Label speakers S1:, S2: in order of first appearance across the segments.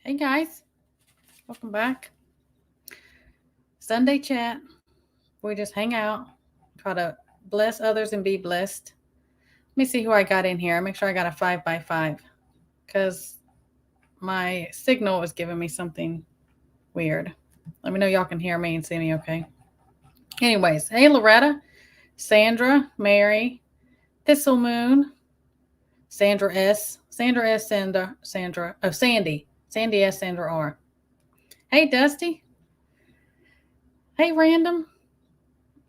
S1: Hey guys, welcome back. Sunday chat. We just hang out, try to bless others and be blessed. Let me see who I got in here. Make sure I got a 5x5 because my signal is giving me something weird. Let me know y'all can hear me and see me okay. Anyways, hey Loretta, Sandra, Mary, Thistle Moon, Sandra S, Sandy S, Sandra R. Hey Dusty, hey Random,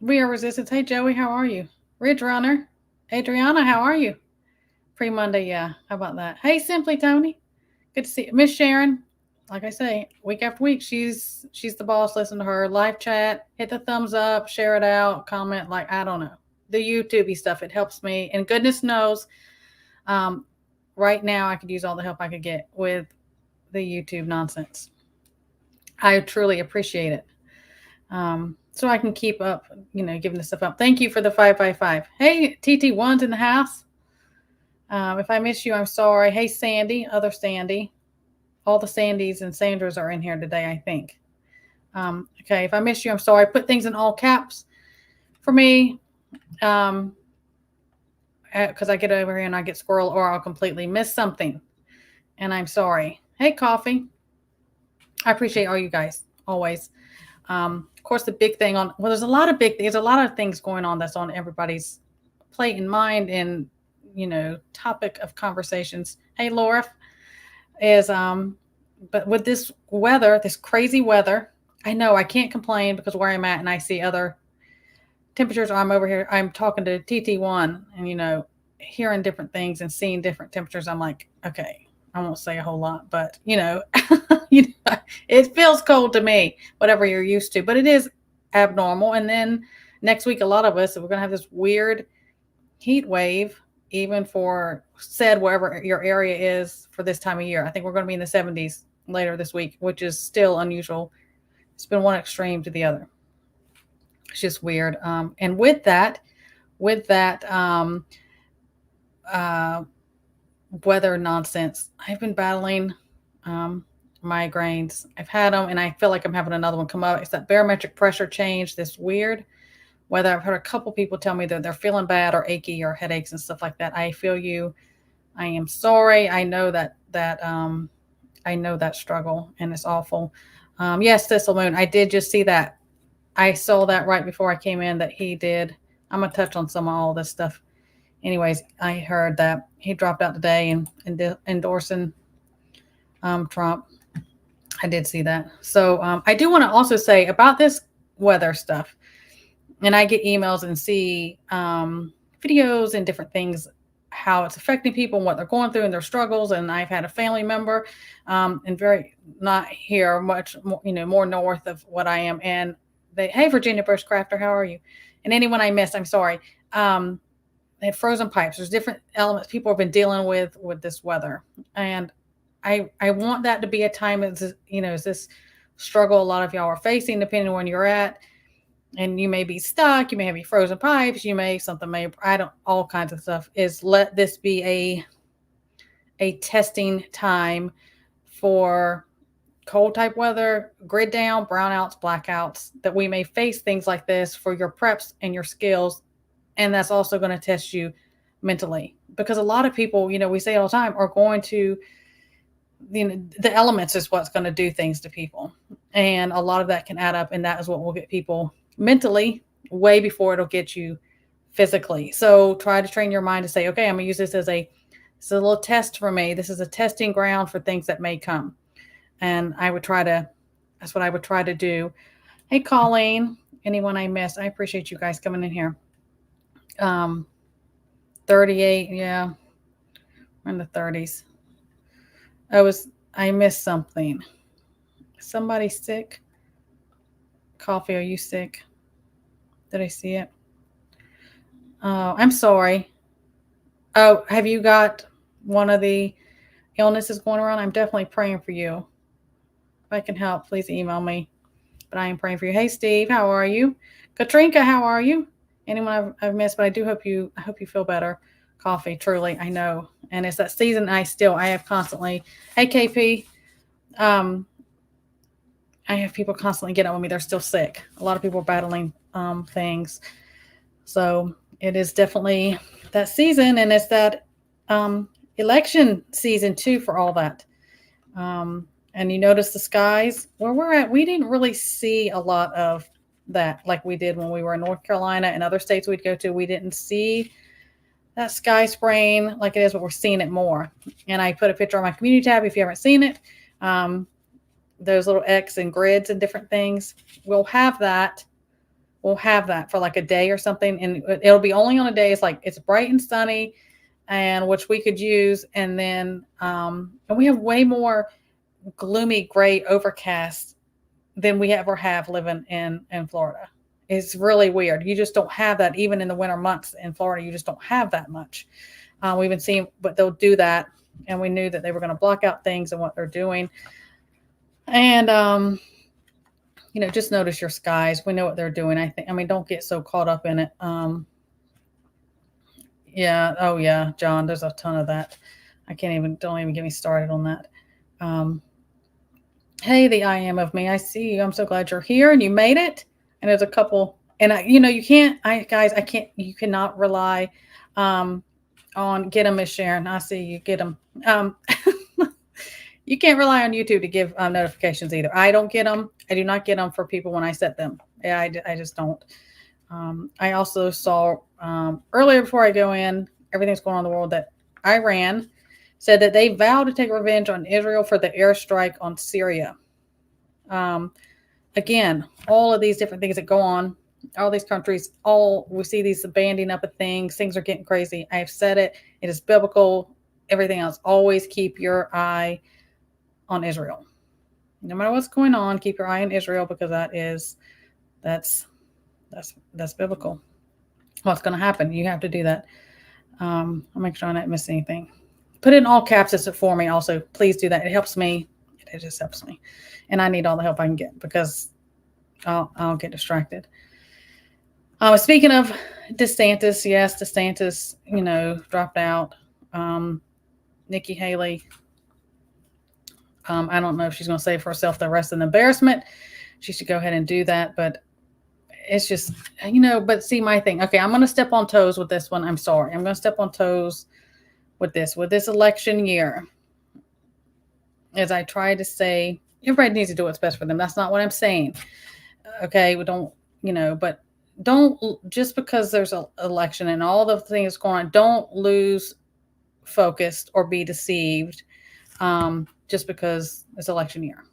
S1: We Are Resistance. Hey Joey, how are you? Ridge Runner. Adriana, how are you? Pre Monday, yeah. How about that? Hey, Simply Tony. Good to see you. Miss Sharon. Like I say, week after week, she's the boss. Listen to her. Live chat, hit the thumbs up, share it out, comment, like I don't know. The YouTubey stuff, it helps me. And goodness knows, um, right now I could use all the help I could get with the YouTube nonsense. I truly appreciate it. So I can keep up, giving this stuff up. Thank you for the 5x5. Hey, TT1's in the house. If I miss you, I'm sorry. Hey, Sandy, other Sandy. All the Sandys and Sandras are in here today, I think. Okay, if I miss you, I'm sorry. I put things in all caps for me because I get over here and I get squirrel or I'll completely miss something. And I'm sorry. Hey, Coffee. I appreciate all you guys, always. Of course, the big thing there's a lot of things going on that's on everybody's plate and mind and, topic of conversations. Hey, Laura, is, but with this weather, this crazy weather, I know I can't complain because where I'm at and I see other temperatures. I'm over here, I'm talking to TT1 and, hearing different things and seeing different temperatures. I'm like, okay, I won't say a whole lot, but it feels cold to me, whatever you're used to, but it is abnormal. And then next week, a lot of us, we're going to have this weird heat wave, even for said wherever your area is for this time of year. I think we're going to be in the 70s later this week, which is still unusual. It's been one extreme to the other. It's just weird. And with that, weather nonsense, I've been battling migraines. I've had them and I feel like I'm having another one come up. It's that barometric pressure change, this weird weather. I've heard a couple people tell me that they're feeling bad or achy or headaches and stuff like that. I feel you. I am sorry. I know I know that struggle and it's awful. Yes, Thistle Moon. I did just see that. I saw that right before I came in that he did. I'm gonna touch on some of all this stuff. Anyways, I heard that he dropped out today and endorsing Trump. I did see that. So I do want to also say about this weather stuff, and I get emails and see videos and different things, how it's affecting people and what they're going through and their struggles. And I've had a family member, and very not here much, more north of what I am, and hey, Virginia Bushcrafter, how are you? And anyone I missed, I'm sorry. They had frozen pipes. There's different elements people have been dealing with this weather, and I want that to be a time as is this struggle a lot of y'all are facing, depending on where you're at, and you may be stuck. You may have your frozen pipes. You may all kinds of stuff. Is let this be a testing time for cold type weather, grid down, brownouts, blackouts, that we may face things like this for your preps and your skills. And that's also going to test you mentally, because a lot of people, we say all the time, are going to, the elements is what's going to do things to people. And a lot of that can add up. And that is what will get people mentally way before it'll get you physically. So try to train your mind to say, okay, I'm going to use this as a little test for me. This is a testing ground for things that may come. And that's what I would try to do. Hey, Colleen, anyone I missed, I appreciate you guys coming in here. 38, yeah, we're in the 30s. I missed something. Somebody sick? Coffee, are you sick? Did I see it? Oh, I'm sorry. Oh, have you got one of the illnesses going around? I'm definitely praying for you. If I can help, please email me. But I am praying for you. Hey, Steve, how are you? Katrinka, how are you? Anyone I've missed, but I hope you feel better. Coffee, truly, I know. And it's that season I have constantly. Hey, KP, I have people constantly get on me. They're still sick. A lot of people are battling things. So it is definitely that season, and it's that election season too for all that. And you notice the skies where we're at, we didn't really see a lot of that like we did when we were in North Carolina and other states we'd go to. We didn't see that sky spraying like it is, but we're seeing it more. And I put a picture on my community tab if you haven't seen it. Those little X and grids and different things. We'll have that for like a day or something, and it'll be only on a day. It's like it's bright and sunny, and which we could use. And then and we have way more gloomy, gray, overcast than we ever have living in Florida. It's really weird. You just don't have that even in the winter months in Florida. You just don't have that much. We've been seeing, but they'll do that, and we knew that they were going to block out things and what they're doing. And just notice your skies. We know what they're doing. I mean, don't get so caught up in it. Yeah. Oh yeah, John, there's a ton of that. Don't even get me started on that. Hey, the I am of me. I see you. I'm so glad you're here and you made it. And there's a couple, and you cannot rely, on get them, Miss Sharon. I see you, get them. You can't rely on YouTube to give notifications either. I don't get them. I do not get them for people when I set them. Yeah, I just don't. I also saw earlier before I go in, everything's going on in the world, that Iran said that they vowed to take revenge on Israel for the airstrike on Syria. Again, all of these different things that go on, all these countries, we see these banding up of things. Things are getting crazy. I have said it. It is biblical. Everything else. Always keep your eye on Israel. No matter what's going on, keep your eye on Israel, because that's biblical. What's going to happen? You have to do that. I'll make sure I don't miss anything. Put it in all caps for me also. Please do that. It helps me. It just helps me. And I need all the help I can get, because I'll get distracted. Speaking of DeSantis, yes, DeSantis, dropped out. Nikki Haley, I don't know if she's going to save herself the rest of the embarrassment. She should go ahead and do that. But it's just, but see my thing. Okay, I'm going to step on toes with this one. I'm sorry. I'm going to step on toes with this election year. As I try to say, everybody needs to do what's best for them. That's not what I'm saying. Okay, we don't, but don't, just because there's an election and all the things going on, don't lose focus or be deceived just because it's election year.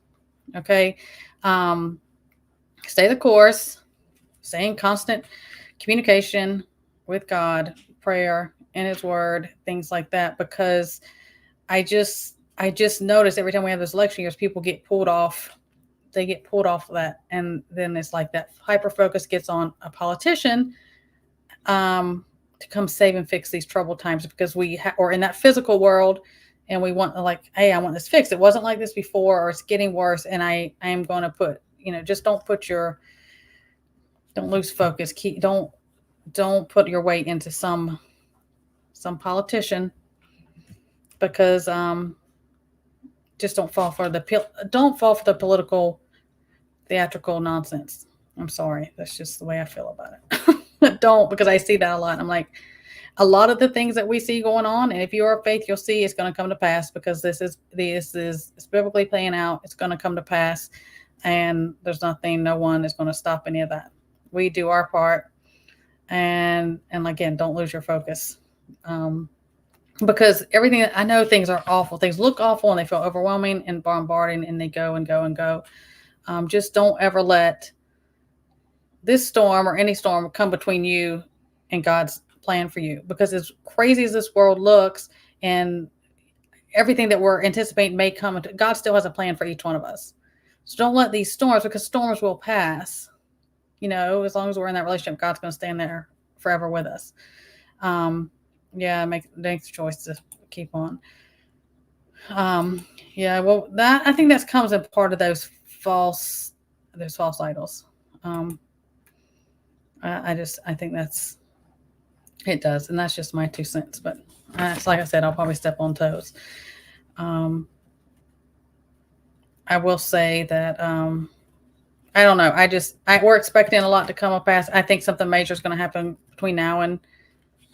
S1: Okay. Stay the course, stay in constant communication with God, prayer, in His Word, things like that, because I just notice every time we have those election years, people get pulled off. They get pulled off of that. And then it's like that hyper focus gets on a politician to come save and fix these troubled times, because or in that physical world, and we want hey, I want this fixed. It wasn't like this before, or it's getting worse. And I am going to put, just don't lose focus. Don't put your weight into some politician, because just don't fall for the political theatrical nonsense. I'm sorry. That's just the way I feel about it. Don't, because I see that a lot. I'm like, a lot of the things that we see going on, and if you are of faith, you'll see it's going to come to pass, because this is it's biblically playing out. It's going to come to pass, and there's no one is going to stop any of that. We do our part, and again, don't lose your focus. Because everything, I know things are awful. Things look awful and they feel overwhelming and bombarding, and they go and go and go. Just don't ever let this storm or any storm come between you and God's plan for you. Because as crazy as this world looks and everything that we're anticipating may come, God still has a plan for each one of us. So don't let these storms, because storms will pass. As long as we're in that relationship, God's going to stand there forever with us. Make the choice to keep on. I think that comes in part of those false idols. I think it does, and that's just my 2 cents. But it's like I said, I'll probably step on toes. I will say that I don't know. We're expecting a lot to come up. As I think something major is going to happen between now and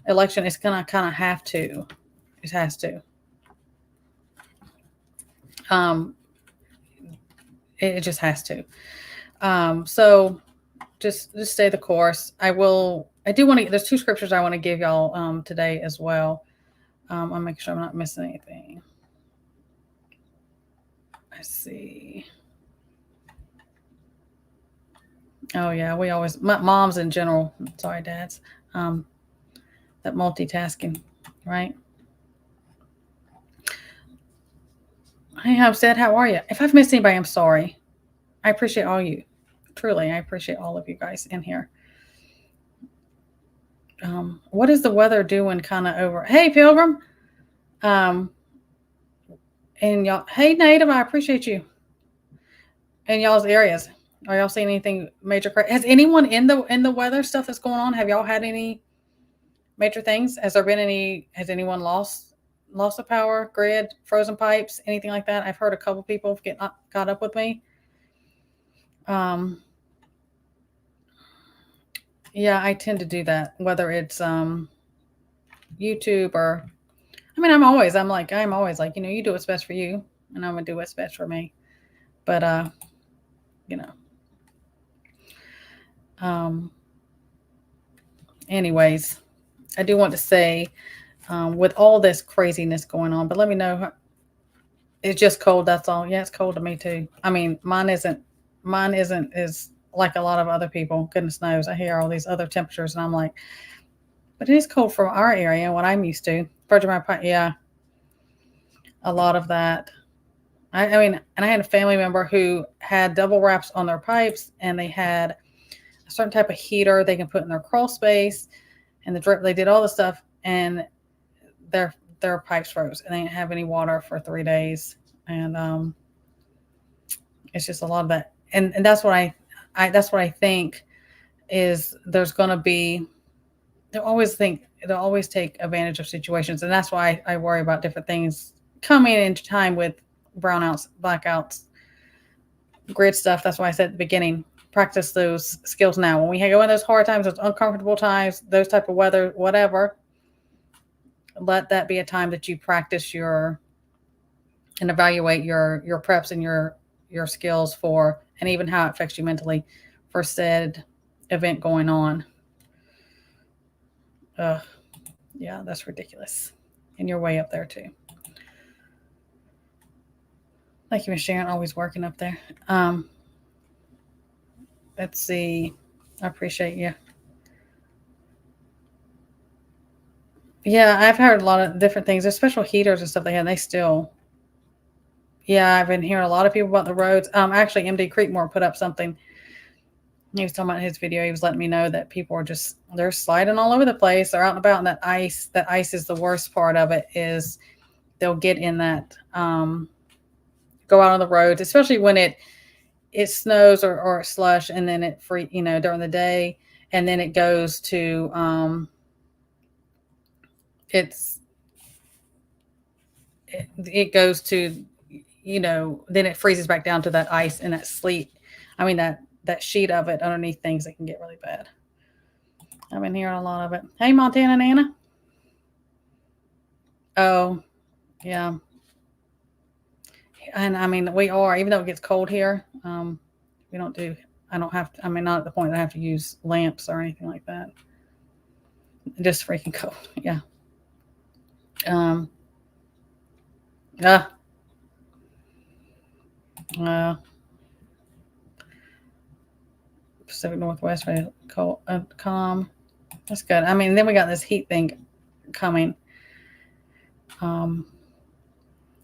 S1: election. It's going to kind of have to. It has to. Um, it just has to. So just stay the course. I do want to. There's two scriptures I want to give y'all today as well. I'll make sure I'm not missing anything. I see. Oh yeah, we always moms in general. Sorry, dads. That multitasking, right? Hey, Hubstead, how are you? If I've missed anybody, I'm sorry. I appreciate all you. Truly, I appreciate all of you guys in here. What is the weather doing kind of over? Hey, Pilgrim. And y'all, hey, Native, I appreciate you. In y'all's areas, are y'all seeing anything major? Has anyone in the weather stuff that's going on? Have y'all had any major things? Has there been any? Has anyone lost of power, grid, frozen pipes, anything like that? I've heard a couple people got up with me. Yeah, I tend to do that, whether it's YouTube or, I mean, I'm always like, you do what's best for you, and I'm gonna do what's best for me. But you know, anyways, I do want to say, with all this craziness going on, but let me know. It's just cold. That's all. Yeah, it's cold to me too. I mean, mine isn't as like a lot of other people. Goodness knows, I hear all these other temperatures, and I'm like, but it is cold from our area, what I'm used to. Virgin River, yeah, a lot of that. I mean, and I had a family member who had double wraps on their pipes, and they had a certain type of heater they can put in their crawl space, and the drip. They did all the stuff, and their pipes froze, and they didn't have any water for 3 days, and it's just a lot of that, and that's what that's what I think is there's going to be. They'll always take advantage of situations, and that's why I worry about different things coming into time with brownouts, blackouts, grid stuff. That's why I said at the beginning, practice those skills now. When we go in those hard times, those uncomfortable times, those type of weather, whatever, let that be a time that you practice and evaluate your preps and your skills for, and even how it affects you mentally for said event going on. Yeah, that's ridiculous. And you're way up there too. Thank you, Miss Sharon. Always working up there. Let's see. I appreciate you. Yeah, I've heard a lot of different things. There's special heaters and stuff they had. They still. Yeah, I've been hearing a lot of people about the roads. Actually, MD Creekmore put up something. He was talking about his video. He was letting me know that people are they're sliding all over the place. They're out and about, and that ice is the worst part of it. Is they'll get in that, go out on the roads, especially when it snows or slush, and then it during the day, and then it goes to it goes to, then it freezes back down to that ice and that sleet. I mean, that sheet of it underneath things that can get really bad. I've been hearing a lot of it. Hey, Montana Nana. Oh, yeah. And I mean, we are, even though it gets cold here, I don't have to, I mean, not at the point that I have to use lamps or anything like that. Just freaking cold. Yeah. Pacific Northwest, cold, calm. That's good. I mean, then we got this heat thing coming.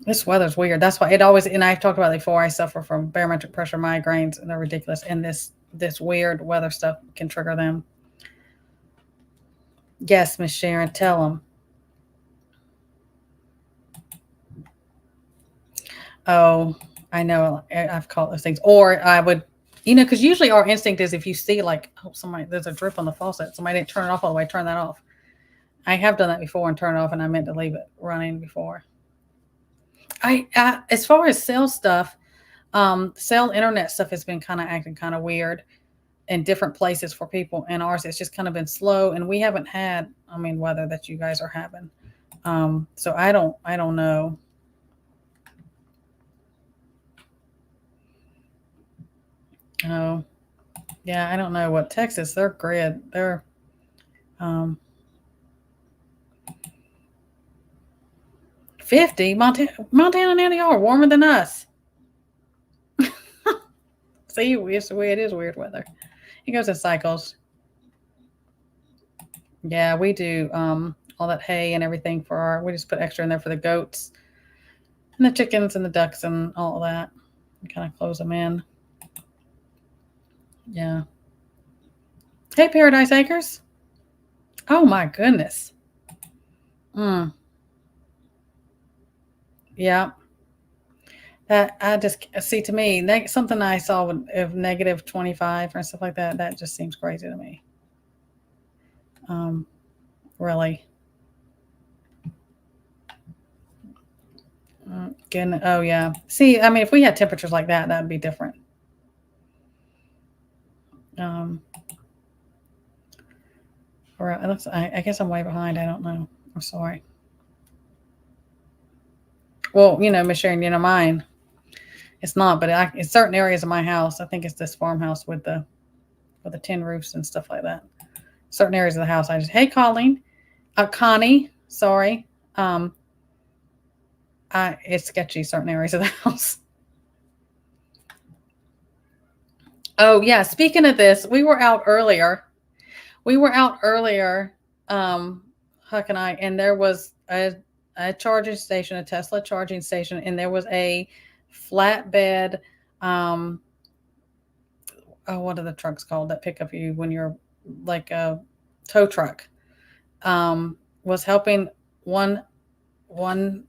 S1: This weather's weird. That's why and I've talked about it before, I suffer from barometric pressure migraines, and they're ridiculous. And this weird weather stuff can trigger them. Yes, Miss Sharon, tell them. Oh, I know. I've caught those things. Or I would, because usually our instinct is, if you see like, oh, there's a drip on the faucet, somebody didn't turn it off all the way, turn that off. I have done that before and turned it off, and I meant to leave it running before. As far as sales stuff, Cell internet stuff has been kind of acting kind of weird in different places for people, and ours it's just kind of been slow, and we haven't had, I mean, weather that you guys are having. So I don't know. Oh, yeah, I don't know what Texas, their grid, they're um 50. Montana and y'all are warmer than us. See, it is weird weather. It goes in cycles. Yeah, we do all that hay and everything for our. We just put extra in there for the goats and the chickens and the ducks and all of that. We kind of close them in. Yeah. Hey, Paradise Acres. Oh my goodness. Mm, yeah. That I just see, to me, something I saw of negative 25 and stuff like that. That just seems crazy to me. Really. Goodness. Oh yeah. See, I mean, if we had temperatures like that, that'd be different. Um, or I guess I'm way behind. I don't know. I'm sorry. Well, Miss Sharon, mine. It's not, but in certain areas of my house, I think it's this farmhouse with the tin roofs and stuff like that. Certain areas of the house, I just, hey, Colleen, Connie, sorry, it's sketchy. Certain areas of the house. Oh yeah, speaking of this, we were out earlier. We were out earlier, Huck and I, and there was a charging station, a Tesla charging station, and there was a flatbed. Um, oh, what are the trucks called that pick up you when you're like a tow truck? Was helping one one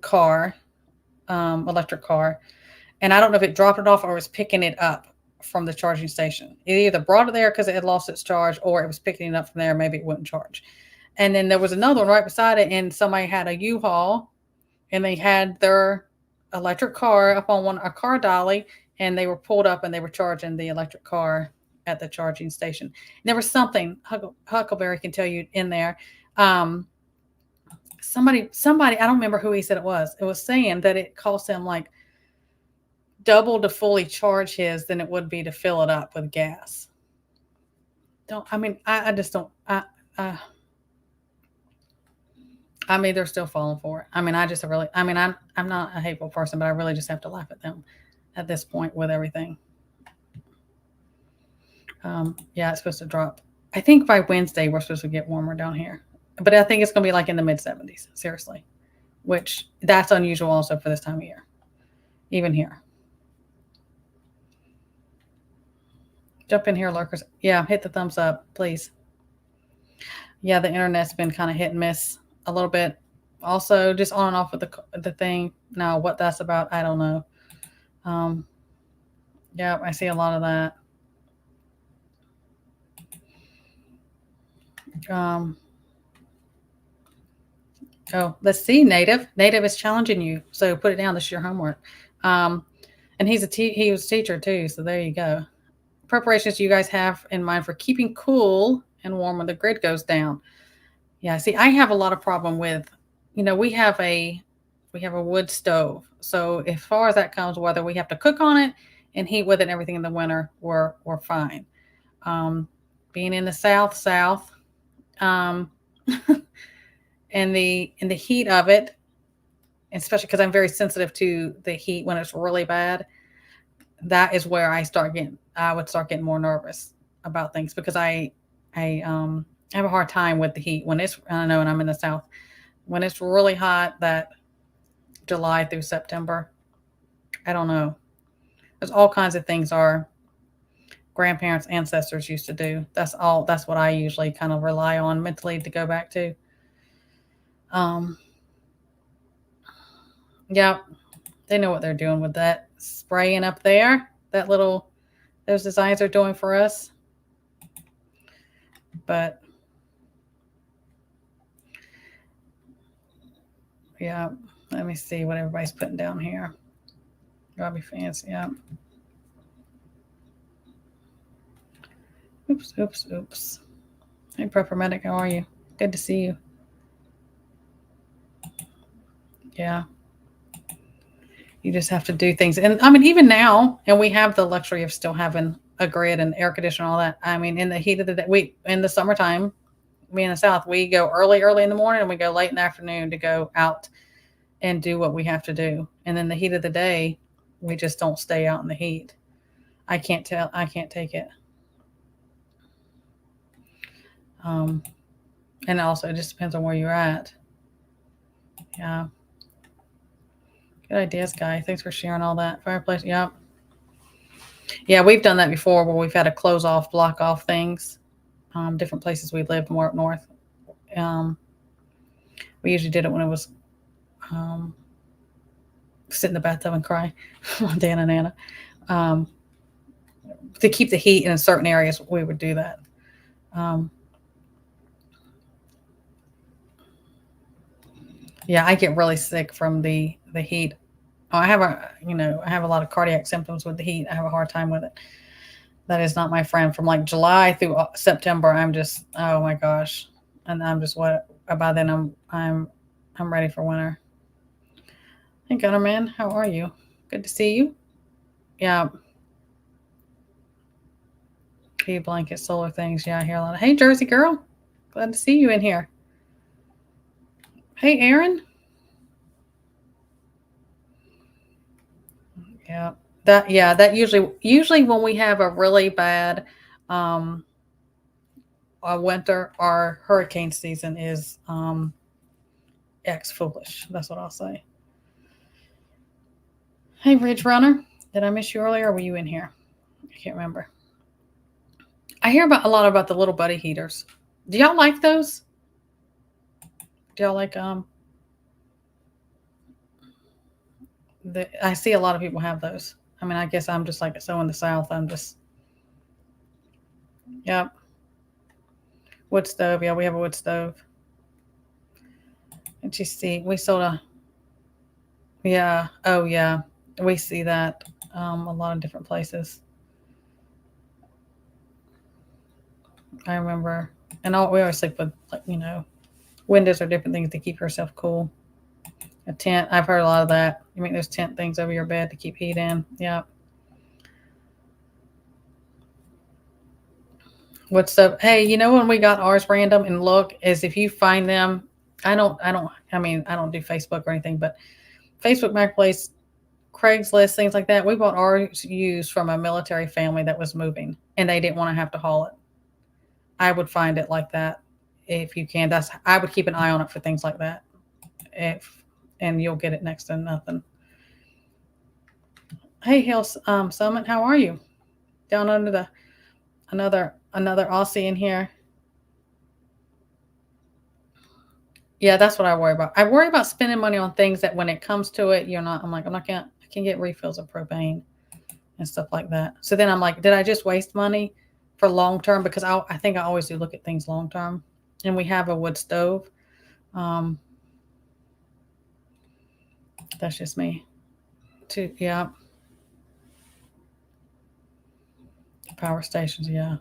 S1: car, electric car, and I don't know if it dropped it off or was picking it up from the charging station. It either brought it there because it had lost its charge, or it was picking it up from there. Maybe it wouldn't charge. And then there was another one right beside it, and somebody had a U-Haul, and they had their electric car up on a car dolly, and they were pulled up and they were charging the electric car at the charging station. And there was something Huckleberry can tell you in there. Um, somebody, I don't remember who he said it was. It was saying that it cost him like double to fully charge his than it would be to fill it up with gas. Don't I mean I just don't I mean, they're still falling for it. I mean, I just really, I mean, I'm not a hateful person, but I really just have to laugh at them at this point with everything. Yeah, it's supposed to drop. I think by Wednesday we're supposed to get warmer down here, but I think it's going to be like in the mid 70s. Seriously, which that's unusual also for this time of year, even here. Jump in here, lurkers. Yeah, hit the thumbs up, please. Yeah, the internet's been kind of hit and miss a little bit. Also, just on and off with the thing. Now, what that's about, I don't know. Um, yeah, I see a lot of that. Um, oh, let's see. Native is challenging you, so put it down. This is your homework. Um, and he was a teacher too, so there you go. Preparations you guys have in mind for keeping cool and warm when the grid goes down. Yeah, see, I have a lot of problem with, we have a wood stove. So as far as that comes, whether we have to cook on it and heat with it and everything in the winter, we're fine. Um, being in the South, um, and the heat of it, especially because I'm very sensitive to the heat when it's really bad. That is where I would start getting more nervous about things because I have a hard time with the heat when I know, and I'm in the South, when it's really hot, that July through September. I don't know. There's all kinds of things our grandparents, ancestors used to do. That's what I usually kind of rely on mentally to go back to. Um, yeah, they know what they're doing with that spraying up there. Those designs are doing for us. But yeah, let me see what everybody's putting down here. Gotta be fancy. Yeah. Oops, oops, oops. Hey, Prepper Medic, how are you? Good to see you. Yeah. You just have to do things. And I mean, even now, and we have the luxury of still having a grid and air conditioner and all that. I mean, in the heat of the day, in the summertime, me in the South, we go early in the morning and we go late in the afternoon to go out and do what we have to do. And then the heat of the day, we just don't stay out in the heat. I can't take it. Um, and also, it just depends on where you're at. Yeah. Good ideas, Guy. Thanks for sharing all that. Fireplace. Yeah. Yeah, we've done that before where we've had to close off, block off things. Different places we lived more up north. Um, we usually did it when it was um, sit in the bathtub and cry, Montana Nana. Um, to keep the heat in certain areas, we would do that. Um, yeah, I get really sick from the heat. Oh, I have a lot of cardiac symptoms with the heat. I have a hard time with it. That is not my friend. From like July through September, I'm just, oh my gosh, and I'm just what by then I'm ready for winter. Hey, Gunnerman, how are you? Good to see you. Yeah, heat blanket, solar things. Yeah, I hear a lot of. Hey, Jersey girl, glad to see you in here. Hey, Aaron. Yeah, that usually when we have a really bad um winter, our hurricane season is X foolish. That's what I'll say. Hey, Ridge Runner. Did I miss you earlier or were you in here? I can't remember. I hear about a lot about the little buddy heaters. Do y'all like those? Do y'all like I see a lot of people have those. I mean, I guess I'm just like so in the South. I'm just yep. Wood stove. Yeah, we have a wood stove. And you see, we sort of yeah. Oh yeah, we see that a lot of different places. I remember, and we always sleep with like windows or different things to keep yourself cool. A tent. I've heard a lot of that. You make those tent things over your bed to keep heat in. Yeah. What's up? Hey, when we got ours random and look is if you find them, I don't do Facebook or anything, but Facebook Marketplace, Craigslist, things like that. We bought ours used from a military family that was moving and they didn't want to have to haul it. I would find it like that if you can. I would keep an eye on it for things like that. If and you'll get it next to nothing. Hey, Hill Summit, how are you? Down under the another Aussie in here. Yeah, that's what I worry about. I worry about spending money on things that when it comes to it, you're not. I'm like, I can get refills of propane and stuff like that. So then I'm like, did I just waste money for long term? Because I think I always do look at things long term. And we have a wood stove. Um, that's just me. Too, yeah. Power stations, yeah.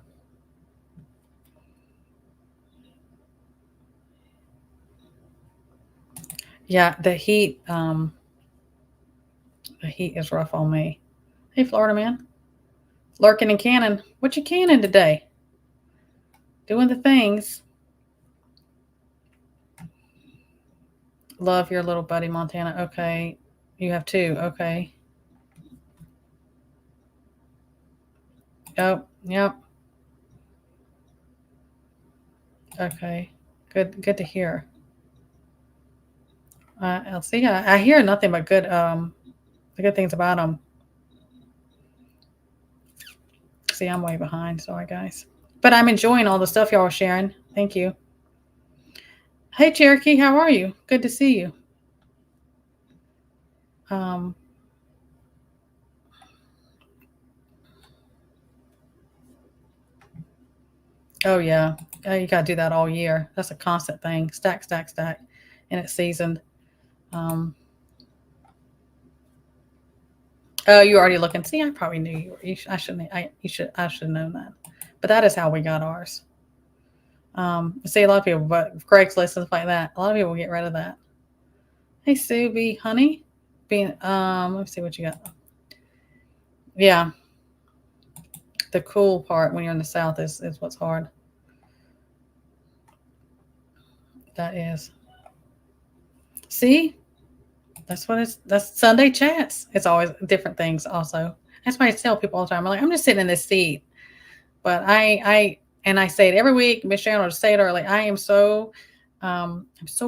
S1: Yeah, the heat is rough on me. Hey, Florida man. Lurking and cannon. What you canning today? Doing the things. Love your little buddy, Montana. Okay. You have two. Okay. Yep. Yep. Okay. Good to hear. I'll see. I hear nothing but the good things about them. See, I'm way behind. Sorry, guys. But I'm enjoying all the stuff y'all are sharing. Thank you. Hey, Cherokee, how are you? Good to see you. Um, oh yeah, you gotta do that all year. That's a constant thing. Stack, stack, stack, and it's seasoned. Um, Oh, you already looking. See, I probably knew you were. I shouldn't. I should have known that. But that is how we got ours. See, a lot of people, but Craigslist and stuff like that. A lot of people get rid of that. Hey, Sue B, honey. Being let's see what you got. Yeah, the cool part when you're in the South is what's hard. That is. See, that's Sunday chats. It's always different things. Also, that's why I tell people all the time. I'm like, I'm just sitting in this seat, but I say it every week. Miss Sharon will say it early. I'm so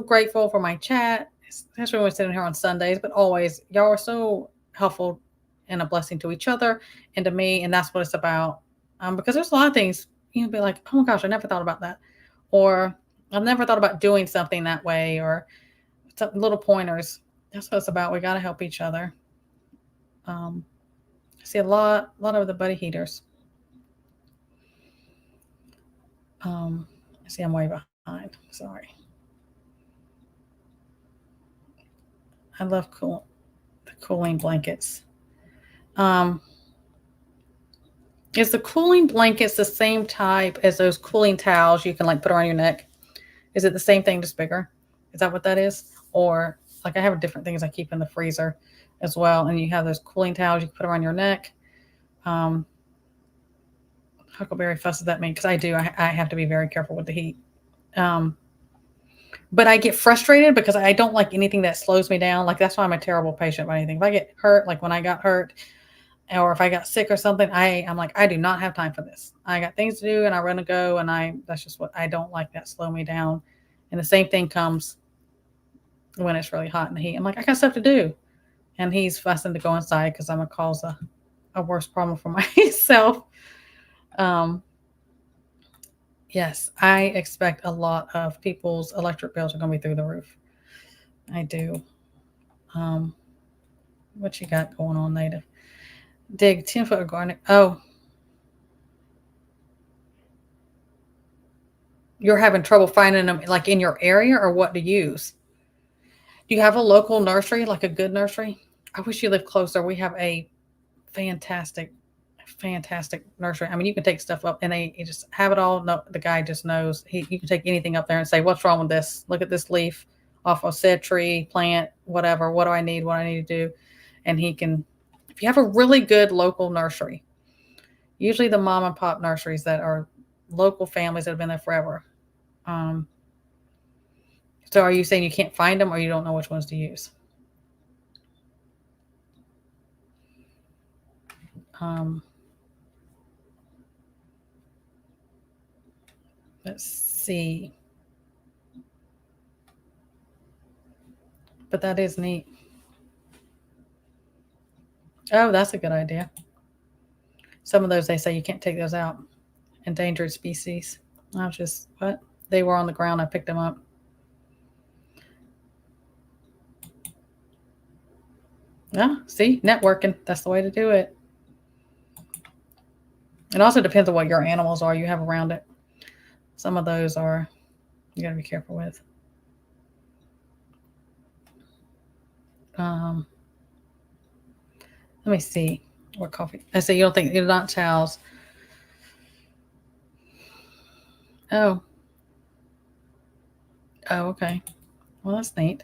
S1: grateful for my chat, especially when we're sitting here on Sundays. But always, y'all are so helpful and a blessing to each other and to me, and that's what it's about. Because there's a lot of things you'll be like, oh my gosh, I never thought about that, or I've never thought about doing something that way, or some little pointers. That's what it's about. We got to help each other. I see a lot of the buddy heaters. I see I'm way behind. Sorry. I love the cooling blankets. Um, is the cooling blankets the same type as those cooling towels you can like put around your neck? Is it the same thing, just bigger? Is that what that is? Or like I have different things I keep in the freezer as well, and you have those cooling towels you can put around your neck. Huckleberry fuss does that mean? Because I do. I have to be very careful with the heat. But I get frustrated because I don't like anything that slows me down. Like that's why I'm a terrible patient by anything. If I get hurt, like when I got hurt, or if I got sick or something, I'm like, I do not have time for this. I got things to do and I run to go, and that's just what I don't like, that slow me down. And the same thing comes when it's really hot in the heat. I'm like, I got stuff to do. And he's fussing to go inside because I'm gonna cause a worse problem for myself. Um, yes, I expect a lot of people's electric bills are gonna be through the roof. I do. Um, what you got going on, Native? Dig 10-foot garden. Oh, you're having trouble finding them like in your area, or what to use? Do you have a local nursery, like a good nursery? I wish you lived closer. We have a fantastic, fantastic nursery. I mean, you can take stuff up and you just have it all. No, the guy just knows. You can take anything up there and say, what's wrong with this? Look at this leaf off a said tree, plant, whatever. What do I need? What I need to do? And he can, if you have a really good local nursery, usually the mom and pop nurseries that are local families that have been there forever. So are you saying you can't find them, or you don't know which ones to use? Um, let's see. But that is neat. Oh, that's a good idea. Some of those, they say you can't take those out. Endangered species. I was just, what? They were on the ground. I picked them up. Yeah, see, networking. That's the way to do it. It also depends on what your animals are you have around it. Some of those are, you got to be careful with. Um, let me see. What coffee? I say you don't think, you're not towels. Oh. Oh, okay. Well, that's neat.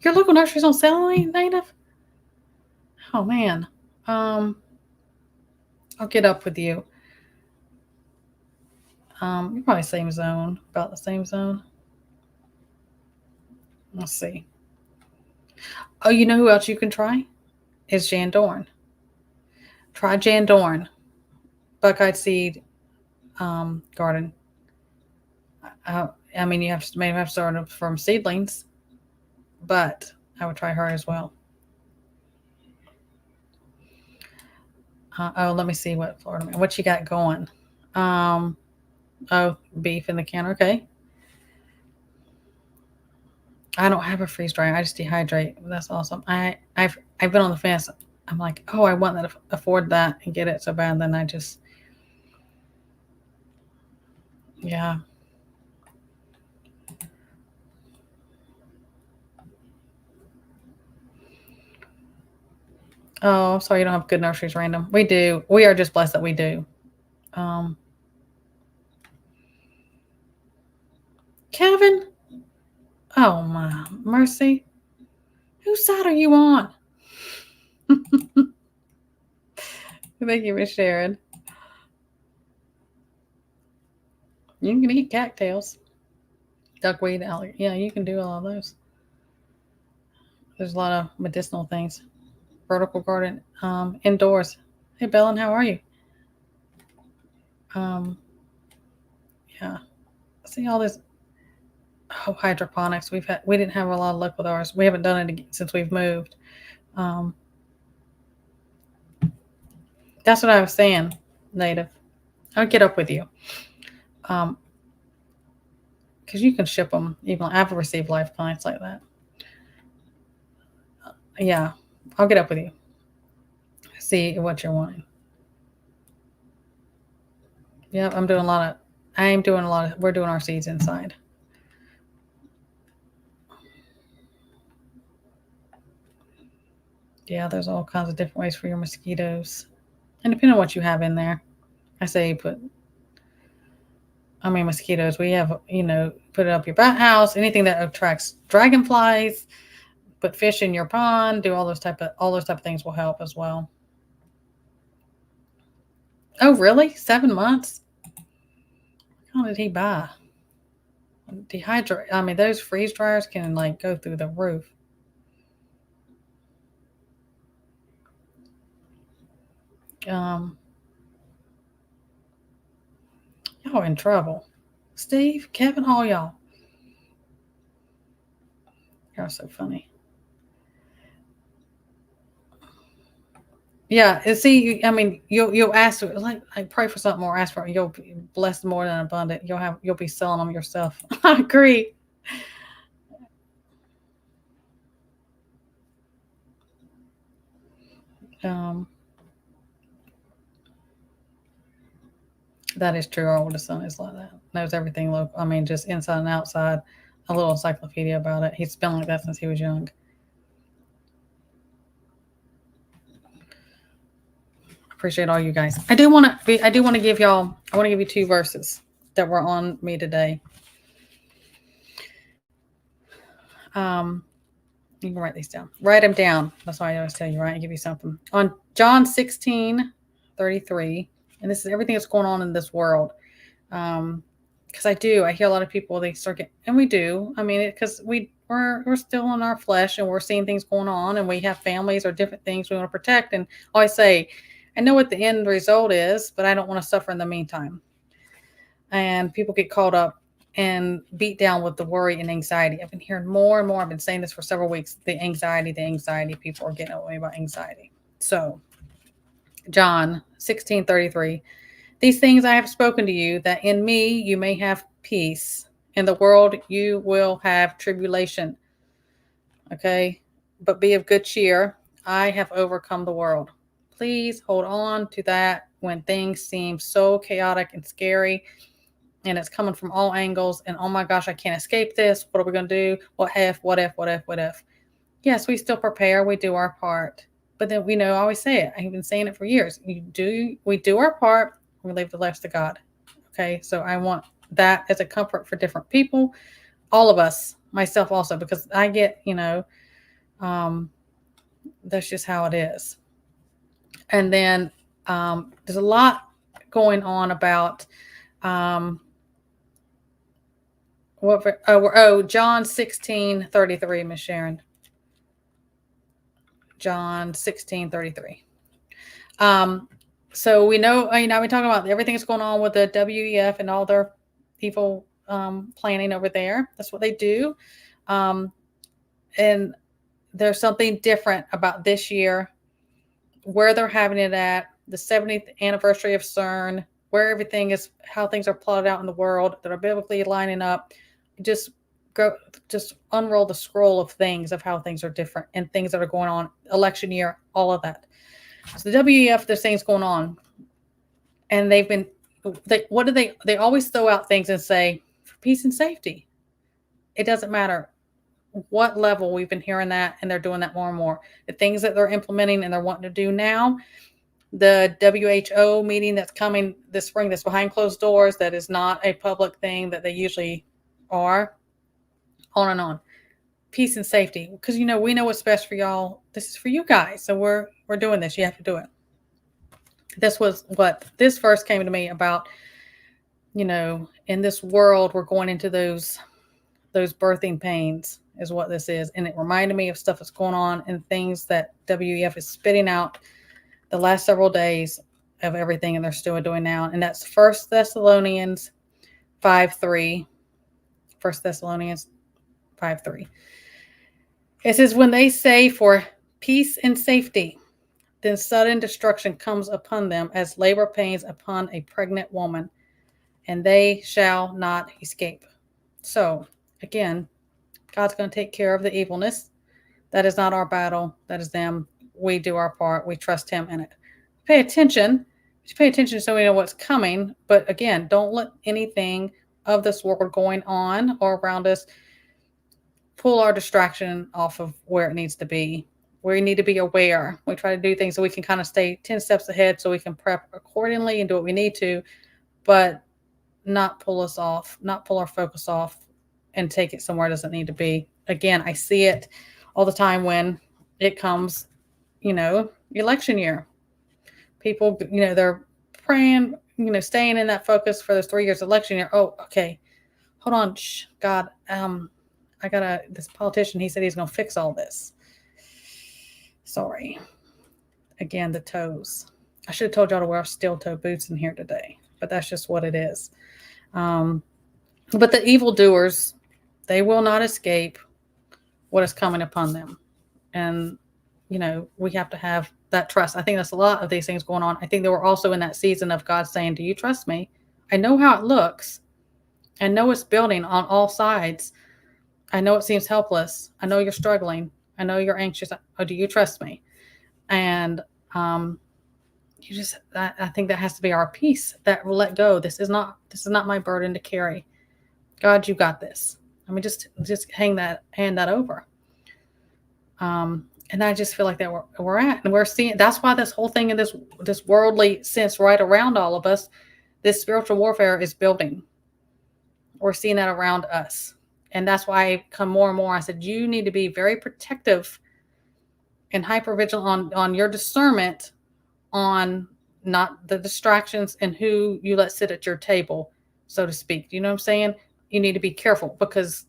S1: Your local nurseries don't sell any, Native? Oh man. I'll get up with you. You're probably same zone, about the same zone. Let's see. Oh, you know who else you can try? Is Jan Dorn. Try Jan Dorn, Buckeye Seed Garden. I mean, you have to maybe have to start from seedlings, but I would try her as well. Oh, let me see what Florida. What you got going? Oh, beef in the can. Okay. I don't have a freeze dryer. I just dehydrate. That's awesome. I've been on the fence. I'm like, oh, I want to afford that and get it so bad. Then I just, yeah. Oh, sorry you don't have good nurseries, Random. We do. We are just blessed that we do. Um, Kevin? Oh, my mercy. Whose side are you on? Thank you for sharing. You can eat cattails, duckweed, alligator. Yeah, you can do all of those. There's a lot of medicinal things. Vertical garden, indoors. Hey, Belen, how are you? Um, yeah. See all this hydroponics. We didn't have a lot of luck with ours. We haven't done it since we've moved. Um, that's what I was saying, Native. I'll get up with you. Because you can ship them. Even I've received live clients like that. Yeah, I'll get up with you. See what you're wanting. Yeah, I'm doing a lot of. I am doing a lot of. We're doing our seeds inside. Yeah, there's all kinds of different ways for your mosquitoes, and depending on what you have in there, I say put. I mean, mosquitoes. We have, put it up your bat house. Anything that attracts dragonflies. Put fish in your pond. Do all those type of things will help as well. Oh, really? 7 months? How did he buy? Dehydrate. I mean, those freeze dryers can like go through the roof. Um, y'all in trouble. Steve, Kevin, all y'all. Y'all so funny. Yeah, and see, I mean, you'll ask like pray for something or ask for it. You'll be blessed more than abundant. You'll be selling them yourself. I agree. Um, that is true. Our oldest son is like that. Knows everything local. I mean, just inside and outside. A little encyclopedia about it. He's been like that since he was young. Appreciate all you guys. I do want to give y'all. I want to give you 2 verses that were on me today. Um, you can write these down. Write them down. That's why I always tell you, right? I give you something on John 16:33, and this is everything that's going on in this world. Because I hear a lot of people, they start getting, and we do. I mean, because we're still in our flesh and we're seeing things going on, and we have families or different things we want to protect. And I always say, I know what the end result is, but I don't want to suffer in the meantime. And people get caught up and beat down with the worry and anxiety. I've been hearing more and more. I've been saying this for several weeks. The anxiety. People are getting away about anxiety. So, John 16:33. These things I have spoken to you, that in me you may have peace. In the world you will have tribulation. Okay? But be of good cheer. I have overcome the world. Please hold on to that when things seem so chaotic and scary and it's coming from all angles and oh my gosh, I can't escape this. What are we going to do? What if? Yes, we still prepare. We do our part. But then I always say it. I've been saying it for years. We do our part. We leave the rest to God. Okay. So I want that as a comfort for different people, all of us, myself also, because I get, that's just how it is. And then there's a lot going on about John 16:33, Miss Sharon. John 16:33. So we know, we talking about everything that's going on with the WEF and all their evil planning over there. That's what they do. And there's something different about this year, where they're having it at, the 70th anniversary of CERN, where everything is, how things are plotted out in the world that are biblically lining up. Just unroll the scroll of things, of how things are different and things that are going on, election year, all of that. So the WEF, there's things going on, and they always throw out things and say, for peace and safety. It doesn't matter what level we've been hearing that, and they're doing that more and more. The things that they're implementing and they're wanting to do now, the WHO meeting that's coming this spring, that's behind closed doors, that is not a public thing that they usually are, on and on. Peace and safety, because we know what's best for y'all. This is for you guys, so we're doing this. You have to do it. This was what this verse came to me about. In this world, we're going into those birthing pains is what this is. And it reminded me of stuff that's going on and things that WEF is spitting out the last several days of everything, and they're still doing now. And that's 1 Thessalonians 5:3. 1 Thessalonians 5:3. It says, when they say for peace and safety, then sudden destruction comes upon them as labor pains upon a pregnant woman, and they shall not escape. So, again, God's going to take care of the evilness. That is not our battle. That is them. We do our part. We trust him in it. Pay attention. Pay attention so we know what's coming. But again, don't let anything of this world going on or around us pull our distraction off of where it needs to be. We need to be aware. We try to do things so we can kind of stay 10 steps ahead so we can prep accordingly and do what we need to, but not pull us off, not pull our focus off and take it somewhere it doesn't need to be. Again, I see it all the time when it comes, election year. People, they're praying, staying in that focus for those 3 years election year. Oh, okay. Hold on. Shh, God, this politician, he said he's going to fix all this. Sorry. Again, the toes. I should have told y'all to wear steel toe boots in here today, but that's just what it is. But the evildoers, they will not escape what is coming upon them. And, we have to have that trust. I think that's a lot of these things going on. I think they were also in that season of God saying, do you trust me? I know how it looks. I know it's building on all sides. I know it seems helpless. I know you're struggling. I know you're anxious. Oh, do you trust me? And I think that has to be our peace, that will let go. This is not my burden to carry. God, you got this. I mean, just hand that over. And I just feel like that we're at, and we're seeing. That's why this whole thing in this worldly sense right around all of us, this spiritual warfare is building. We're seeing that around us. And that's why I come more and more. I said, you need to be very protective and hypervigilant on your discernment on not the distractions and who you let sit at your table, so to speak. You know what I'm saying? You need to be careful because,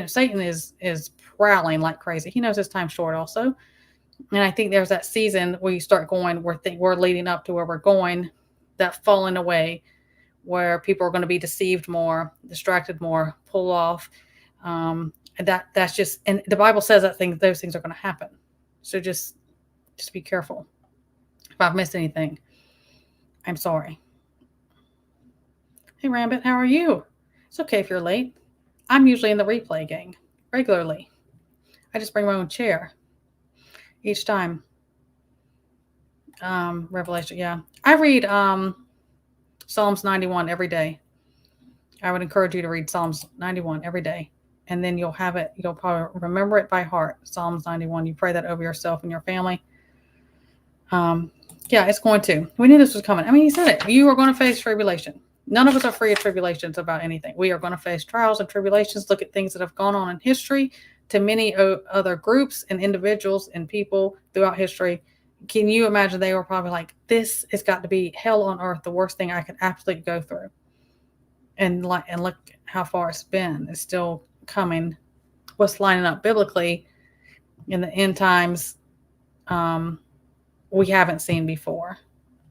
S1: Satan is prowling like crazy. He knows his time's short also. And I think there's that season where you start going, we're leading up to where we're going, that falling away, where people are going to be deceived more, distracted more, pull off. And that's just, and the Bible says that those things are going to happen. So just be careful. If I've missed anything, I'm sorry. Hey, Rambit, how are you? It's okay if you're late. I'm usually in the replay gang regularly. I just bring my own chair each time. Revelation, yeah. I read Psalms 91 every day. I would encourage you to read Psalms 91 every day. And then you'll have it. You'll probably remember it by heart. Psalms 91. You pray that over yourself and your family. Yeah, it's going to. We knew this was coming. I mean, he said it. You are going to face tribulation. None of us are free of tribulations about anything. We are going to face trials and tribulations. Look at things that have gone on in history to many other groups and individuals and people throughout history. Can you imagine they were probably like, this has got to be hell on earth, the worst thing I could absolutely go through. And look how far it's been. It's still coming. What's lining up biblically in the end times, we haven't seen before.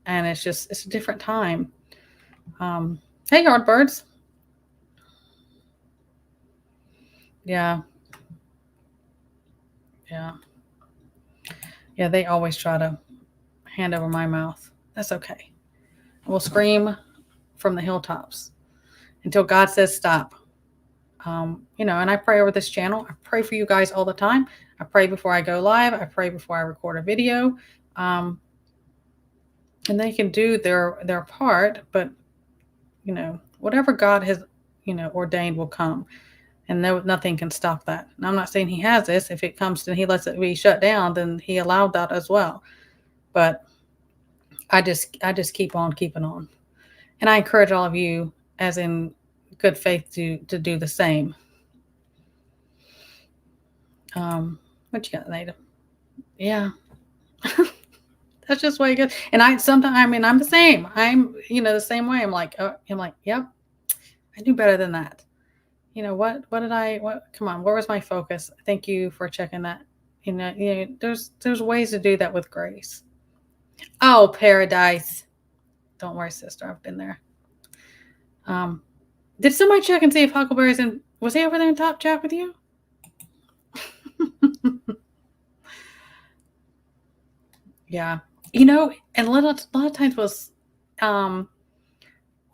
S1: And it's a different time. Hey, Yardbirds. Yeah. They always try to hand over my mouth. That's okay. We'll scream from the hilltops until God says stop. And I pray over this channel. I pray for you guys all the time. I pray before I go live. I pray before I record a video. And they can do their part, but whatever God has, ordained will come. and nothing can stop that. And I'm not saying he has this. If it comes and he lets it be shut down, then he allowed that as well. But I just keep on keeping on. And I encourage all of you, as in good faith, to do the same. What you got, Nada? Yeah. That's just way good. And I'm the same. I'm, the same way. I'm like, yep, I do better than that. Come on, where was my focus? Thank you for checking that. There's ways to do that with grace. Oh, paradise. Don't worry, sister. I've been there. Did somebody check and see if Huckleberry's in? Was he over there in top chat with you? Yeah. And a lot of times was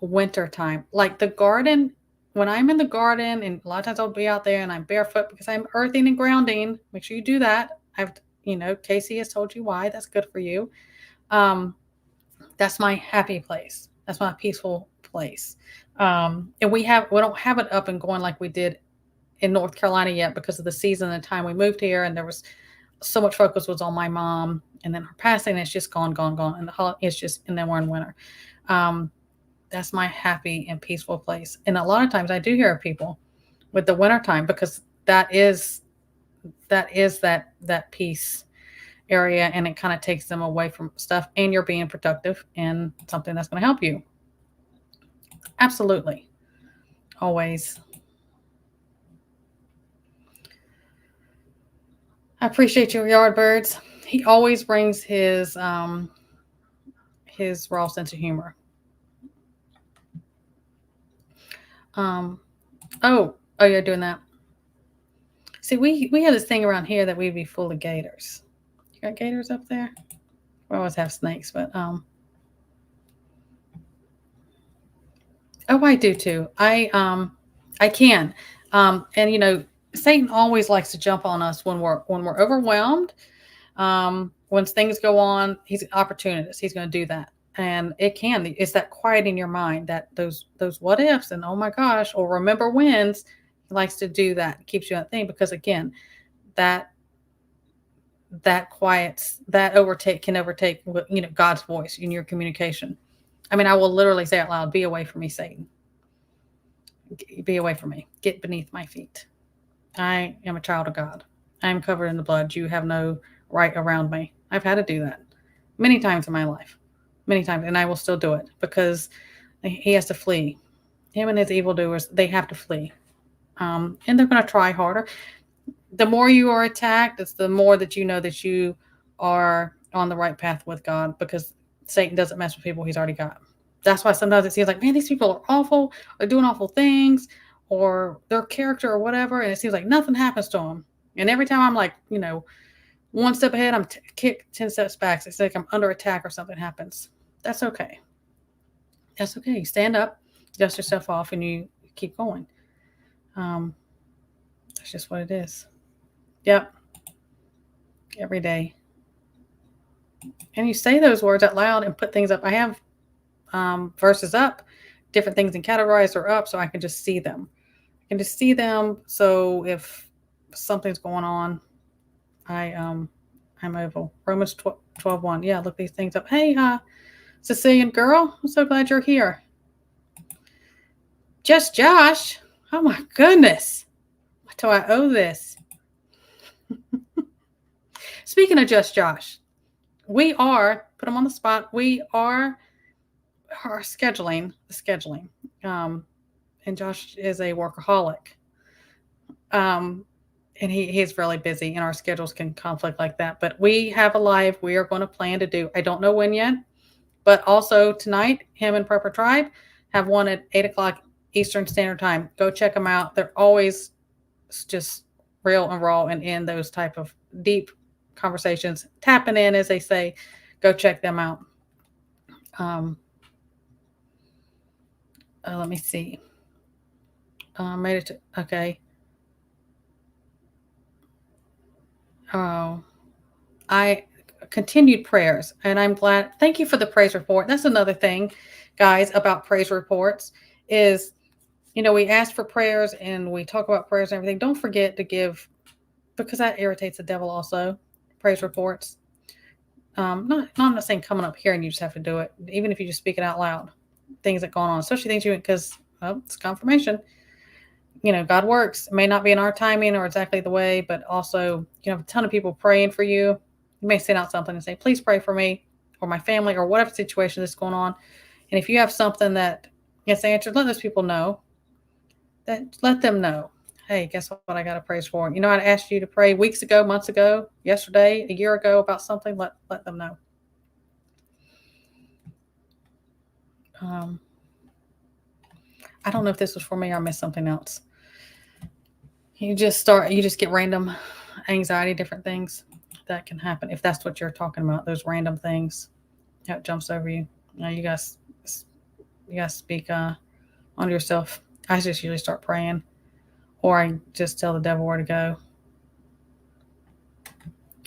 S1: winter time. Like the garden, when I'm in the garden, and a lot of times I'll be out there and I'm barefoot because I'm earthing and grounding. Make sure you do that. Casey has told you why. That's good for you. That's my happy place. That's my peaceful place. And we don't have it up and going like we did in North Carolina yet because of the season and the time we moved here, and there was so much focus was on my mom, and then her passing. It's just gone, and then we're in winter. That's my happy and peaceful place. And a lot of times I do hear of people with the winter time because that is that peace area, and it kind of takes them away from stuff, and you're being productive in something that's going to help you. Absolutely. Always. I appreciate you, Yardbirds. He always brings his raw sense of humor. Oh, you're doing that. See, we have this thing around here that we'd be full of gators. You got gators up there? We always have snakes, but oh, I do too. I can. And Satan always likes to jump on us when we're overwhelmed. When things go on, he's an opportunist. He's going to do that. And it's that quiet in your mind, that those what ifs and oh my gosh, or remember whens. He likes to do that. It keeps you on that thing because again, that quiets, that can overtake God's voice in your communication. I mean, I will literally say out loud, be away from me, Satan. Be away from me. Get beneath my feet. I am a child of God. I am covered in the blood. You have no right around me. I've had to do that many times in my life. Many times. And I will still do it because he has to flee. Him and his evildoers, they have to flee. And they're going to try harder. The more you are attacked, it's the more that you know that you are on the right path with God, because Satan doesn't mess with people he's already got. That's why sometimes it seems like, man, these people are awful, or doing awful things, or their character or whatever, and it seems like nothing happens to them. And every time I'm like, one step ahead, I'm kicked 10 steps back. It's like I'm under attack or something happens. That's okay. That's okay. You stand up, dust yourself off, and you keep going. That's just what it is. Yep. Every day. And you say those words out loud and put things up. I have verses up, different things in categorized or up, so I can just see them. I can just see them. So if something's going on, I'm able. Romans 12:1. Yeah, look these things up. Hey, Sicilian girl, I'm so glad you're here. Just Josh. Oh my goodness. What do I owe this? Speaking of Just Josh, we are, put him on the spot, we are scheduling. And Josh is a workaholic. And he's really busy, and our schedules can conflict like that. But we have a live we are going to plan to do. I don't know when yet, but also tonight, him and Prepper Tribe have one at 8:00 Eastern Standard Time. Go check them out. They're always just real and raw and in those type of deep conversations, tapping in, as they say. Go check them out. Let me see. Made it to, okay. Oh, I continued prayers, and I'm glad. Thank you for the praise report. That's another thing, guys, about praise reports is We ask for prayers and we talk about prayers and everything. Don't forget to give, because that irritates the devil also, praise reports. I'm not saying coming up here and you just have to do it. Even if you just speak it out loud, things that go on, especially things because it's confirmation. God works. It may not be in our timing or exactly the way, but also you have a ton of people praying for you. You may send out something and say, please pray for me or my family or whatever situation that's going on. And if you have something that gets answered, let those people know. Let them know. Hey, guess what? I got a praise for. I asked you to pray weeks ago, months ago, yesterday, a year ago about something. Let them know. I don't know if this was for me or I missed something else. You just get random anxiety, different things that can happen. If that's what you're talking about, those random things that jumps over you. You guys speak on yourself. I just usually start praying, or I just tell the devil where to go.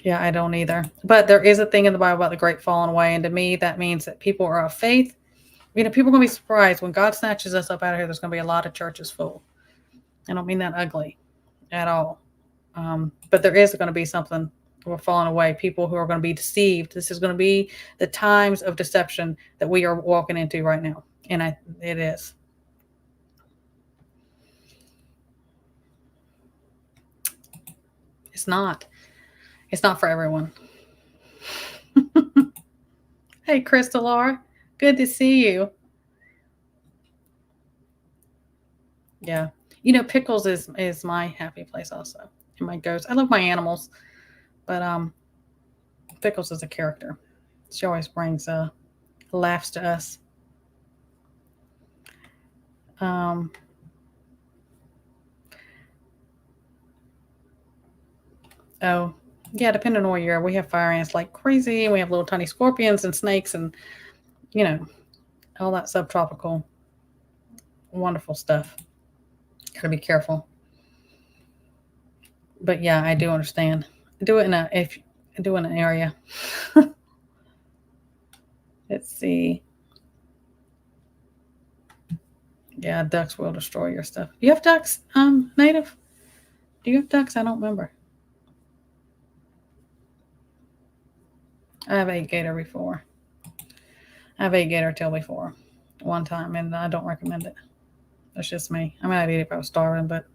S1: Yeah, I don't either. But there is a thing in the Bible about the great falling away, and to me, that means that people are of faith. People are going to be surprised when God snatches us up out of here. There's going to be a lot of churches full. I don't mean that ugly at all. But there is going to be something we're falling away. People who are going to be deceived. This is going to be the times of deception that we are walking into right now, and it is. It's not. It's not for everyone. Hey, Crystal Laura. Good to see you. Yeah. Pickles is my happy place also. And my ghost. I love my animals, but Pickles is a character. She always brings laughs to us. Oh, yeah, depending on where you're, we have fire ants like crazy. We have little tiny scorpions and snakes and, all that subtropical wonderful stuff. Gotta be careful. But yeah, I do understand. Do it in an area. Let's see. Yeah, ducks will destroy your stuff. Do you have ducks, Native? Do you have ducks? I don't remember. I have ate gator before. I've ate gator tail before, one time, and I don't recommend it. That's just me. I mean, I'd eat it if I was starving, but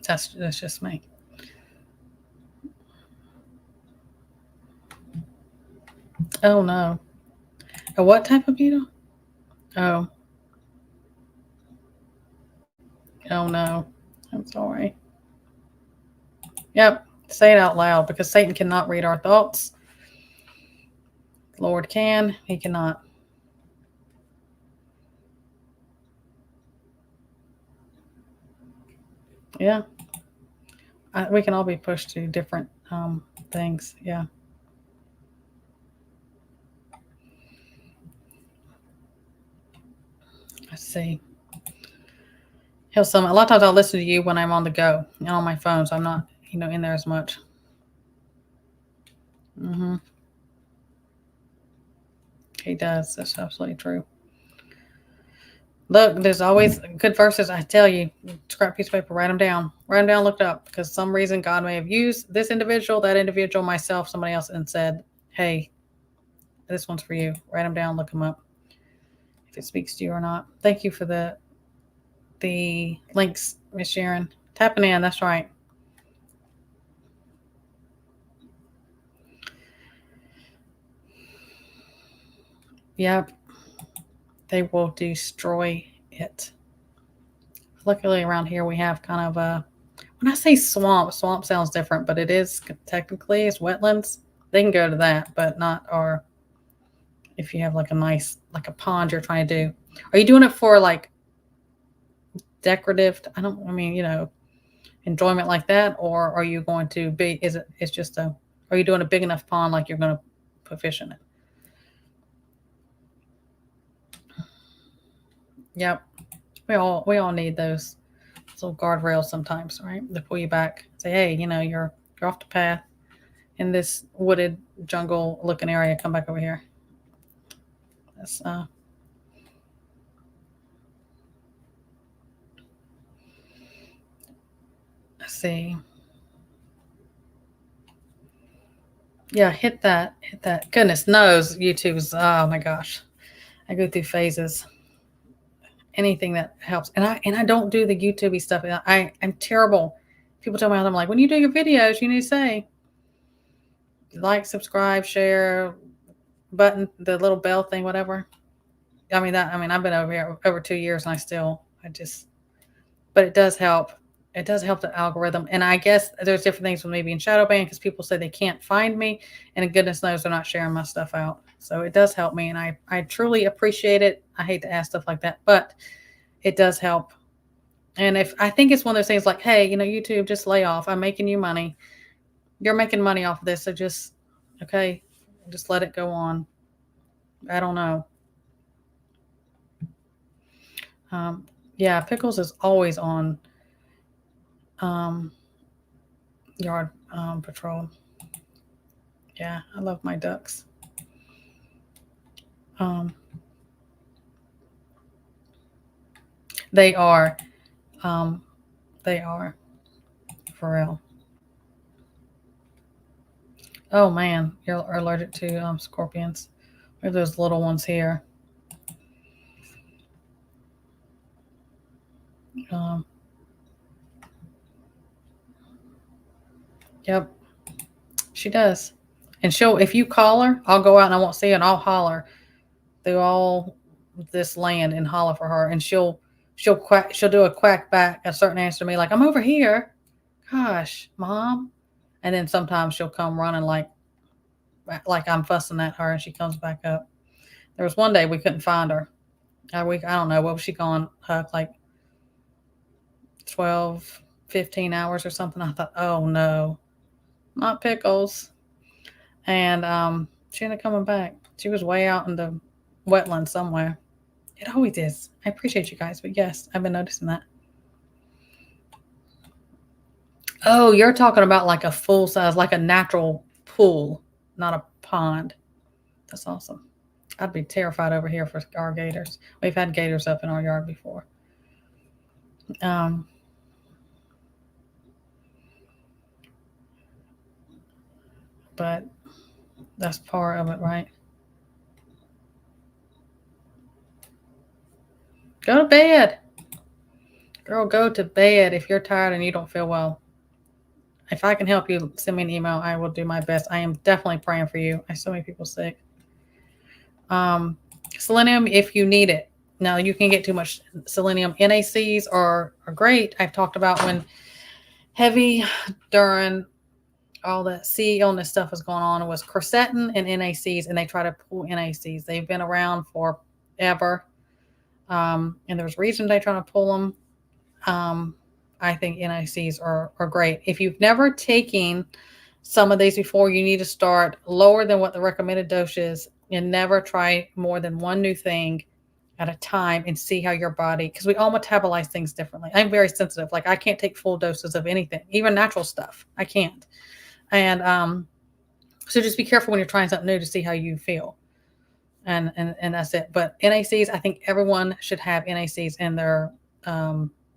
S1: that's just me. Oh no. A what type of beetle? Oh. Oh no. I'm sorry. Yep. Say it out loud because Satan cannot read our thoughts. The Lord can. He cannot. Yeah. We can all be pushed to different things. Yeah. Let's see. A lot of times I'll listen to you when I'm on the go and on my phone, so I'm not, in there as much. Mm-hmm. He does. That's absolutely true. Look, there's always good verses. I tell you, scrap piece of paper, write them down. Write them down, look it up, because some reason God may have used this individual, that individual, myself, somebody else, and said, hey, this one's for you. Write them down, look them up. If it speaks to you or not. Thank you for the links, Miss Sharon. Tapping in, that's right. Yep. They will destroy it. Luckily around here we have kind of a, when I say swamp sounds different, but it is technically, it's wetlands. They can go to that, but not our, if you have like a pond you're trying to do. Are you doing it for like decorative? Enjoyment like that? Or are you going to be, are you doing a big enough pond like you're going to put fish in it? Yep. We all need those little guardrails sometimes, right? To pull you back. Say, hey, you're off the path in this wooded jungle looking area. Come back over here. That's Let's see. Yeah, hit that. Hit that. Goodness knows YouTube's, oh my gosh. I go through phases. Anything that helps. And I don't do the YouTubey stuff. I'm terrible. People tell me all the time, like, when you do your videos, you need to say like, subscribe, share, button, the little bell thing, whatever. I mean, I've been over here over 2 years and but it does help. It does help the algorithm. And I guess there's different things with me being shadow banned because people say they can't find me, and goodness knows they're not sharing my stuff out. So it does help me, and I truly appreciate it. I hate to ask stuff like that, but it does help. And if I think it's one of those things like, hey, YouTube, just lay off. I'm making you money. You're making money off of this. So just, okay, just let it go on. I don't know. Yeah, Pickles is always on yard patrol. Yeah, I love my ducks. They are. They are. For real. Oh man, you're allergic to scorpions. We have those little ones here. Yep, she does. And if you call her, I'll go out and I won't see her, and I'll holler through all this land and holler for her, and she'll quack. She'll do a quack back, a certain answer to me, like, I'm over here. Gosh, Mom. And then sometimes she'll come running like I'm fussing at her, and she comes back up. There was one day we couldn't find her. I don't know, what was she gone, like 12, 15 hours or something. I thought, oh no, not Pickles. And she ended up coming back. She was way out in the wetland somewhere. It always is. I appreciate you guys, but yes, I've been noticing that. Oh, you're talking about like a full size, like a natural pool, not a pond. That's awesome. I'd be terrified over here for our gators. We've had gators up in our yard before. But that's part of it, right? Go to bed. Girl, go to bed if you're tired and you don't feel well. If I can help you, send me an email. I will do my best. I am definitely praying for you. I have so many people sick. Selenium, if you need it. Now, you can get too much selenium. NACs are great. I've talked about when heavy during all the sea illness stuff was going on, it was quercetin and NACs, and they try to pull NACs. They've been around forever. And there's reason they try to pull them. I think NICs are great. If you've never taken some of these before, you need to start lower than what the recommended dose is, and never try more than one new thing at a time and see how your body, because we all metabolize things differently. I'm very sensitive. Like, I can't take full doses of anything, even natural stuff. I can't. And so just be careful when you're trying something new to see how you feel. And that's it. But NACs, I think everyone should have NACs in their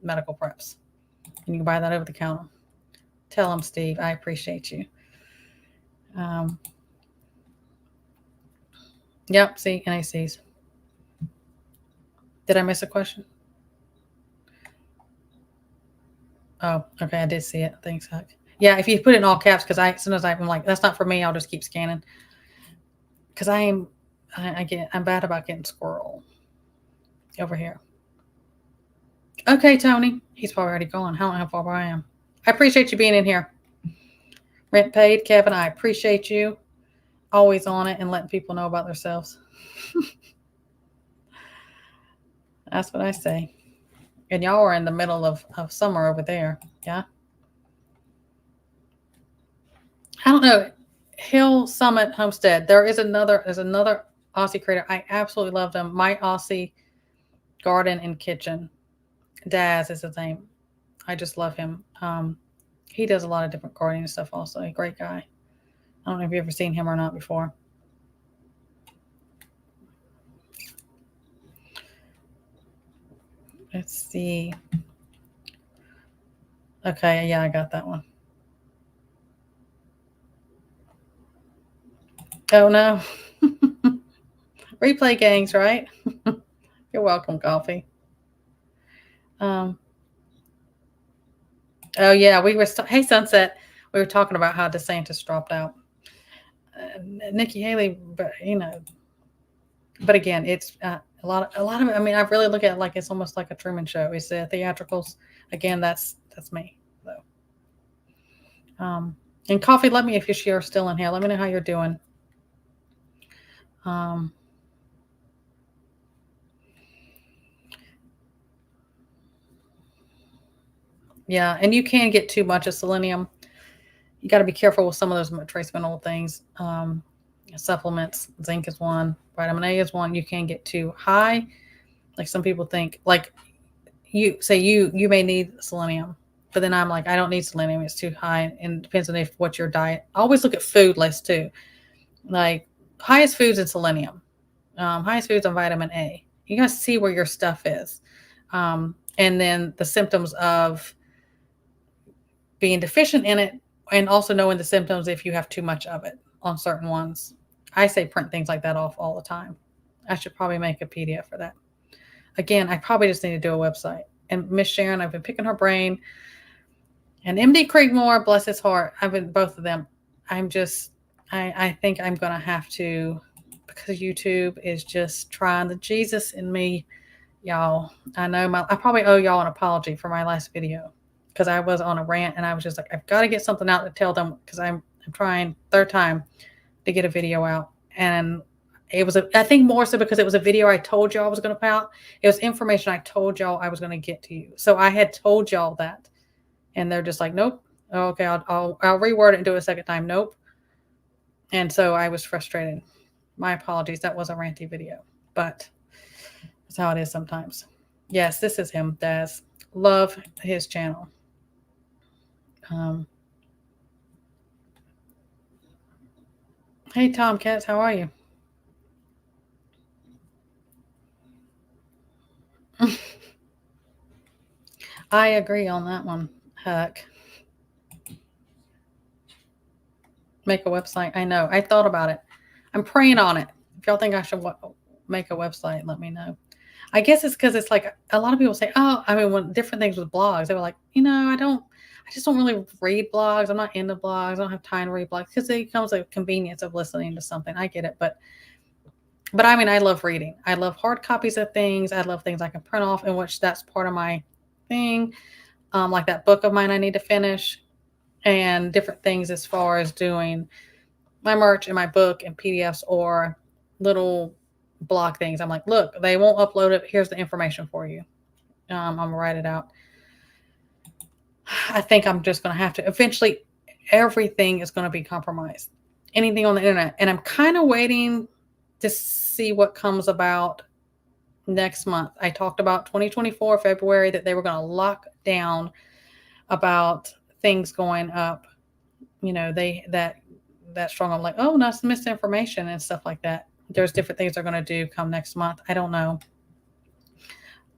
S1: medical preps. And you can buy that over the counter. Tell them, Steve, I appreciate you. Yep, see, NACs. Did I miss a question? Oh, okay, I did see it. Thanks, Huck. Yeah, if you put it in all caps, because sometimes I'm like, that's not for me. I'll just keep scanning. Because I'm bad about getting squirrel over here. Okay, Tony. He's probably already gone. I don't know how far I am. I appreciate you being in here. Rent paid, Kevin. I appreciate you. Always on it and letting people know about themselves. That's what I say. And y'all are in the middle of summer over there. Yeah. I don't know. Hill Summit Homestead. There's another Aussie creator. I absolutely love them. My Aussie Garden and Kitchen. Daz is his name. I just love him. He does a lot of different gardening stuff also. A great guy. I don't know if you've ever seen him or not before. Let's see. Okay, yeah, I got that one. Oh no. Replay gangs, right? You're welcome, coffee. Um, oh yeah, hey Sunset. We were talking about how DeSantis dropped out. Nikki Haley, but but again, it's a lot of it. I mean, I really look at it like it's almost like a Truman Show. It's theatricals. Again, that's me. So, and coffee. Let me if you're still in here. Let me know how you're doing. Um, yeah, and you can get too much of selenium. You got to be careful with some of those trace mineral things. Supplements, zinc is one, vitamin A is one. You can get too high. Like some people think, like you may need selenium, but then I'm like, I don't need selenium. It's too high, and it depends on what your diet. I always look at food list too. Like highest foods in selenium, highest foods on vitamin A. You got to see where your stuff is, and then the symptoms of being deficient in it, and also knowing the symptoms if you have too much of it on certain ones. I say print things like that off all the time. I should probably make a PDF for that. Again, I probably just need to do a website. And Miss Sharon, I've been picking her brain. And MD Creekmore, bless his heart, I've been both of them. I think I'm going to have to, because YouTube is just trying the Jesus in me, y'all. I probably owe y'all an apology for my last video because I was on a rant and I was just like, I've got to get something out to tell them because I'm trying third time to get a video out. And I think more so because it was a video I told y'all I was going to put out. It was information I told y'all I was going to get to you. So I had told y'all that. And they're just like, nope. Oh, okay, I'll reword it and do it a second time. Nope. And so I was frustrated. My apologies. That was a ranty video, but that's how it is sometimes. Yes, this is him, Daz. Love his channel. Hey, Tomcats, how are you? I agree on that one, Huck. Make a website. I know. I thought about it. I'm praying on it. If y'all think I should make a website, let me know. I guess it's because it's like a lot of people say, oh, I mean, when different things with blogs, they were like, I just don't really read blogs. I'm not into blogs. I don't have time to read blogs because it comes with convenience of listening to something. I get it. But I mean, I love reading. I love hard copies of things. I love things I can print off, in which that's part of my thing. Like that book of mine I need to finish, and different things as far as doing my merch and my book and PDFs or little blog things. I'm like, look, they won't upload it. Here's the information for you. I'm gonna write it out. I think I'm just gonna have to eventually. Everything is going to be compromised. Anything on the internet, and I'm kind of waiting to see what comes about next month. I talked about 2024 February that they were going to lock down about things going up. That strong. I'm like, oh, that's misinformation and stuff like that. There's different things they're going to do come next month. I don't know.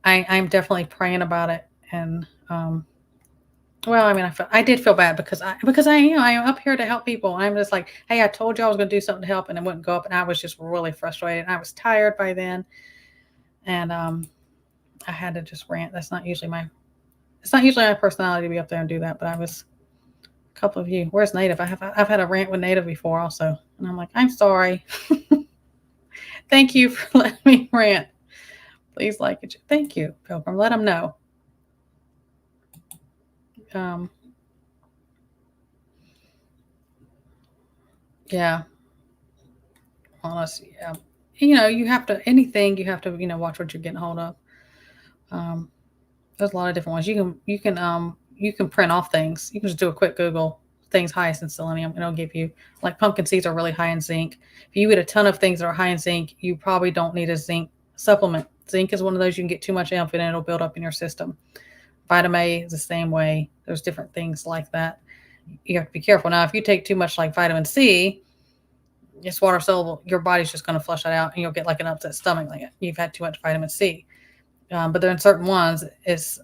S1: I'm definitely praying about it, and well, I mean, I did feel bad because I'm up here to help people. I'm just like, hey, I told you I was going to do something to help, and it wouldn't go up, and I was just really frustrated. And I was tired by then, and I had to just rant. It's not usually my personality to be up there and do that, but I was. A couple of you, where's Native? I've had a rant with Native before also, and I'm like, I'm sorry. Thank you for letting me rant. Please like it. Thank you, Pilgrim. Let them know. Yeah. Honestly, yeah. You have to watch what you're getting hold of. There's a lot of different ones. You can print off things. You can just do a quick Google things highest in selenium, and it'll give you like pumpkin seeds are really high in zinc. If you eat a ton of things that are high in zinc, you probably don't need a zinc supplement. Zinc is one of those you can get too much of, and it'll build up in your system. Vitamin A is the same way. There's different things like that. You have to be careful. Now, if you take too much like vitamin C, it's water soluble. Your body's just going to flush it out, and you'll get like an upset stomach, like you've had too much vitamin C. But there are certain ones. It's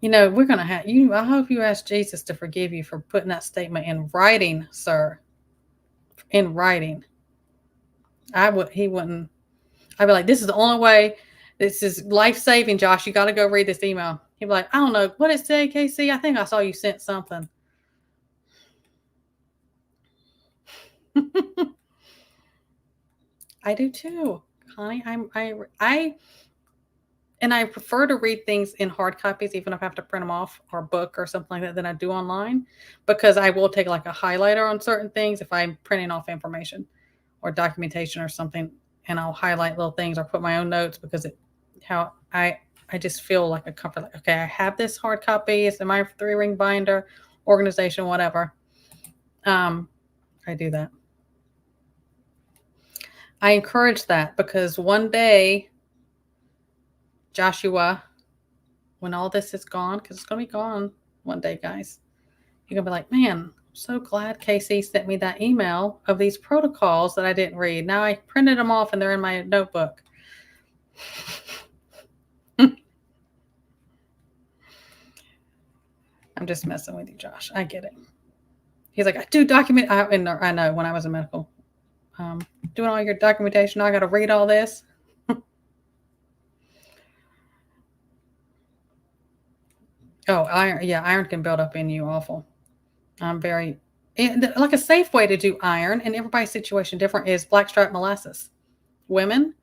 S1: We're going to have you. I hope you ask Jesus to forgive you for putting that statement in writing, sir. In writing. He wouldn't. I'd be like, this is the only way. This is life saving, Josh. You got to go read this email. He'd be like, I don't know. What did it say, KC? I think I saw you sent something. I do too, Connie. I prefer to read things in hard copies, even if I have to print them off or book or something like that, than I do online, because I will take like a highlighter on certain things if I'm printing off information or documentation or something, and I'll highlight little things or put my own notes because I just feel like a comfort. Like, okay, I have this hard copy. It's in my 3-ring binder, organization, whatever. I do that. I encourage that because one day, Joshua, when all this is gone, because it's going to be gone one day, guys, you're going to be like, man, I'm so glad Casey sent me that email of these protocols that I didn't read. Now I printed them off and they're in my notebook. I'm just messing with you, Josh. I get it. He's like, I do document. I know when I was in medical, doing all your documentation, I got to read all this. Oh, iron. Yeah, iron can build up in you awful. I'm very, like a safe way to do iron, and everybody's situation different, is blackstripe molasses. Women,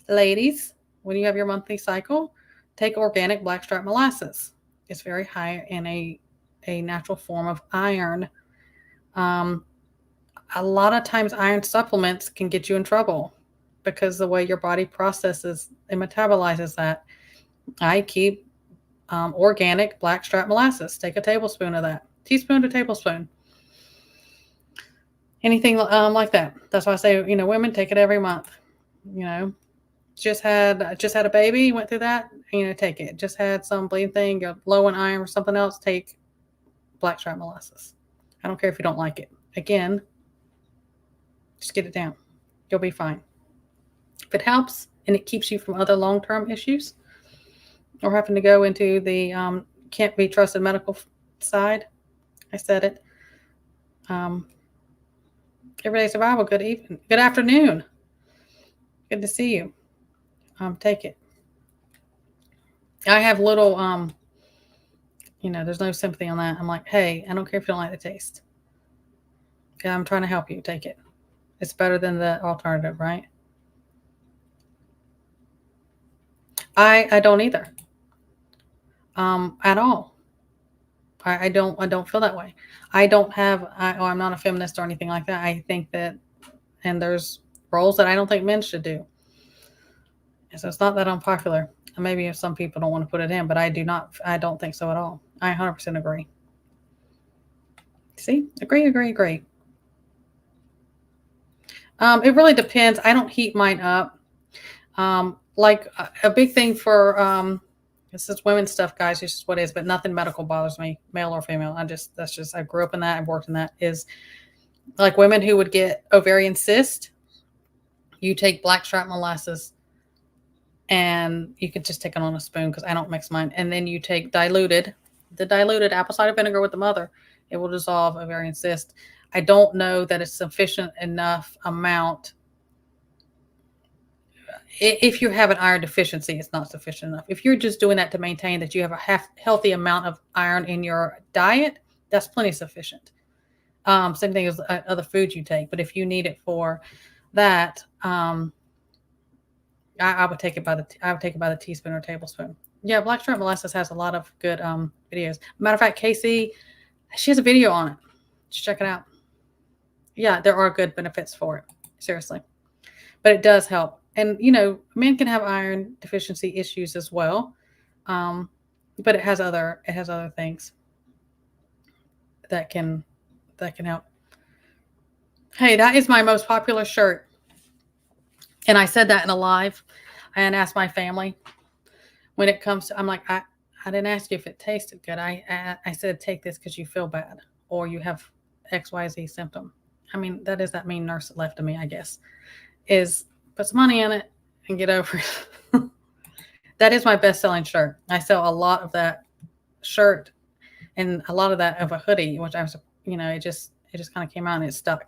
S1: ladies, when you have your monthly cycle, take organic blackstripe molasses. It's very high in a natural form of iron. A lot of times iron supplements can get you in trouble because the way your body processes and metabolizes that. I keep organic blackstripe molasses. Take a tablespoon of that. Teaspoon to tablespoon. Anything like that. That's why I say, women, take it every month. Just had a baby, went through that, take it. Just had some bleeding thing, you're low in iron or something else, take blackstripe molasses. I don't care if you don't like it. Again, just get it down. You'll be fine. If it helps and it keeps you from other long-term issues or having to go into the can't be trusted medical side, I said it. Everyday survival. Good evening. Good afternoon. Good to see you. Take it. I have little, there's no sympathy on that. I'm like, hey, I don't care if you don't like the taste. Yeah, I'm trying to help you. Take it. It's better than the alternative, right? I don't either. At all. I don't feel that way. I'm not a feminist or anything like that. I think that, and there's roles that I don't think men should do. And so it's not that unpopular. Maybe if some people don't want to put it in, but I don't think so at all. I 100% agree. See? Agree. It really depends. I don't heat mine up. Like a big thing for, this is women's stuff, guys. It's just what it is, but nothing medical bothers me, male or female. I grew up in that. I've worked in that. Is like women who would get ovarian cyst. You take blackstripe molasses and you can just take it on a spoon because I don't mix mine. And then you take diluted apple cider vinegar with the mother. It will dissolve ovarian cyst. I don't know that it's sufficient enough amount. If you have an iron deficiency, it's not sufficient enough. If you're just doing that to maintain that you have a healthy amount of iron in your diet, that's plenty sufficient. Same thing as other foods you take. But if you need it for that, I would take it by the teaspoon or tablespoon. Yeah, blackstripe molasses has a lot of good videos. Matter of fact, Casey, she has a video on it. Just check it out. Yeah, there are good benefits for it. Seriously. But it does help. And, men can have iron deficiency issues as well. But it has other things that can help. Hey, that is my most popular shirt. And I said that in a live and asked my family when it comes to, I'm like, I didn't ask you if it tasted good. I said, take this because you feel bad or you have XYZ symptom. I mean, that is that mean nurse that left of me, I guess, is put some money in it and get over it. That is my best-selling shirt. I sell a lot of that shirt and a lot of that of a hoodie, which I was, it just kind of came out and it stuck.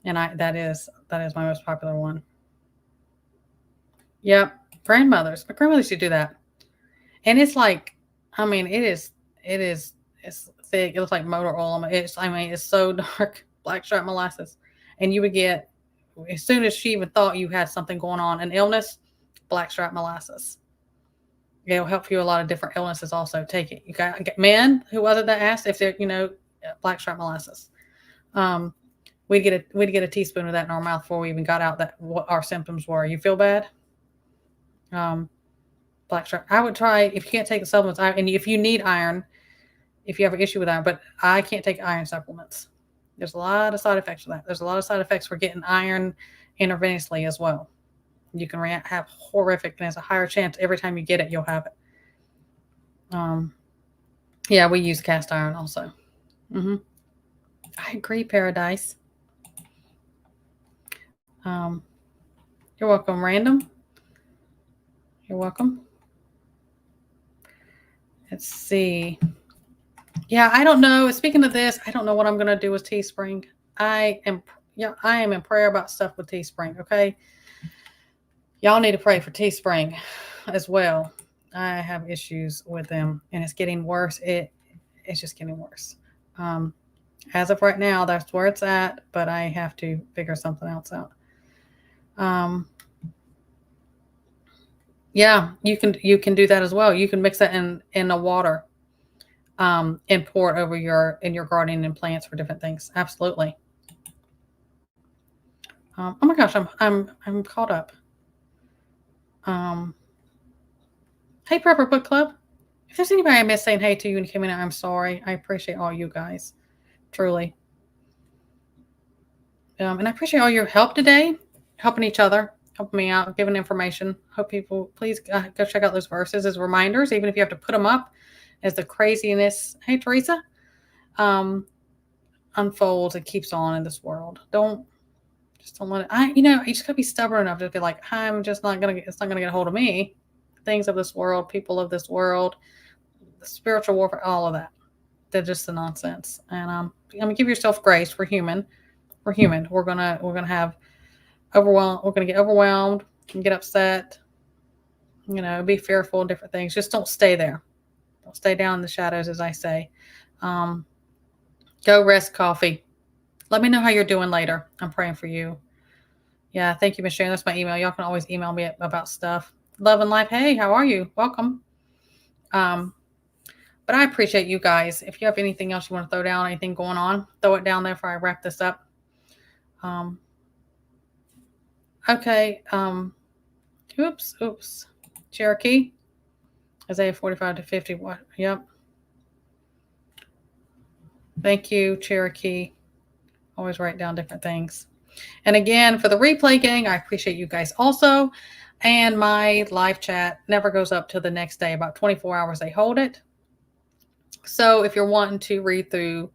S1: And that is my most popular one. Yep, grandmothers. My grandmother used to do that, and it's like, it's thick. It looks like motor oil. It's so dark, blackstrap molasses, and you would get as soon as she even thought you had something going on, an illness, blackstrap molasses. It'll help you a lot of different illnesses. Also, take it. You got men who was it that asked if they're blackstrap molasses. We'd get a teaspoon of that in our mouth before we even got out that what our symptoms were. You feel bad? Blackstrap. I would try if you can't take the supplements. And if you need iron, if you have an issue with iron, but I can't take iron supplements. There's a lot of side effects for that. There's a lot of side effects for getting iron intravenously as well. You can have horrific, and there's a higher chance every time you get it, you'll have it. Yeah, we use cast iron also. I agree, Paradise. You're welcome, Random. You're welcome. Let's see. Yeah, I don't know. Speaking of this, I don't know what I'm going to do with Teespring. I am in prayer about stuff with Teespring, okay? Y'all need to pray for Teespring as well. I have issues with them, and it's getting worse. It's just getting worse. As of right now, that's where it's at, but I have to figure something else out. Yeah, you can do that as well. You can mix that in the water, and pour it in your garden and plants for different things. Absolutely. Oh my gosh, I'm caught up. Hey, Prepper Book Club. If there's anybody I missed saying hey to you and came in, I'm sorry. I appreciate all you guys, truly. And I appreciate all your help today, helping each other, helping me out, giving information. Hope people please go check out those verses as reminders, even if you have to put them up as the craziness. Hey, Teresa, unfolds and keeps on in this world. Just don't let it. You just gotta be stubborn enough to be like, I'm just not gonna. It's not gonna get a hold of me. Things of this world, people of this world, the spiritual warfare, all of that. They're just the nonsense. And give yourself grace. We're human. We're human. We're gonna have overwhelmed. We're gonna get overwhelmed and get upset. Be fearful of different things. Just don't stay there. Don't stay down in the shadows, as I say. Go rest, Coffee. Let me know how you're doing later. I'm praying for you. Yeah, thank you, Miss Sharon. That's my email. Y'all can always email me about stuff. Love and life. Hey, how are you? Welcome. But I appreciate you guys. If you have anything else you want to throw down, anything going on, throw it down there before I wrap this up. Okay. Oops. Cherokee. Isaiah 45 to 50. What? Yep. Thank you, Cherokee. Always write down different things. And again, for the replay gang, I appreciate you guys also. And my live chat never goes up till the next day. About 24 hours they hold it. So if you're wanting to read through,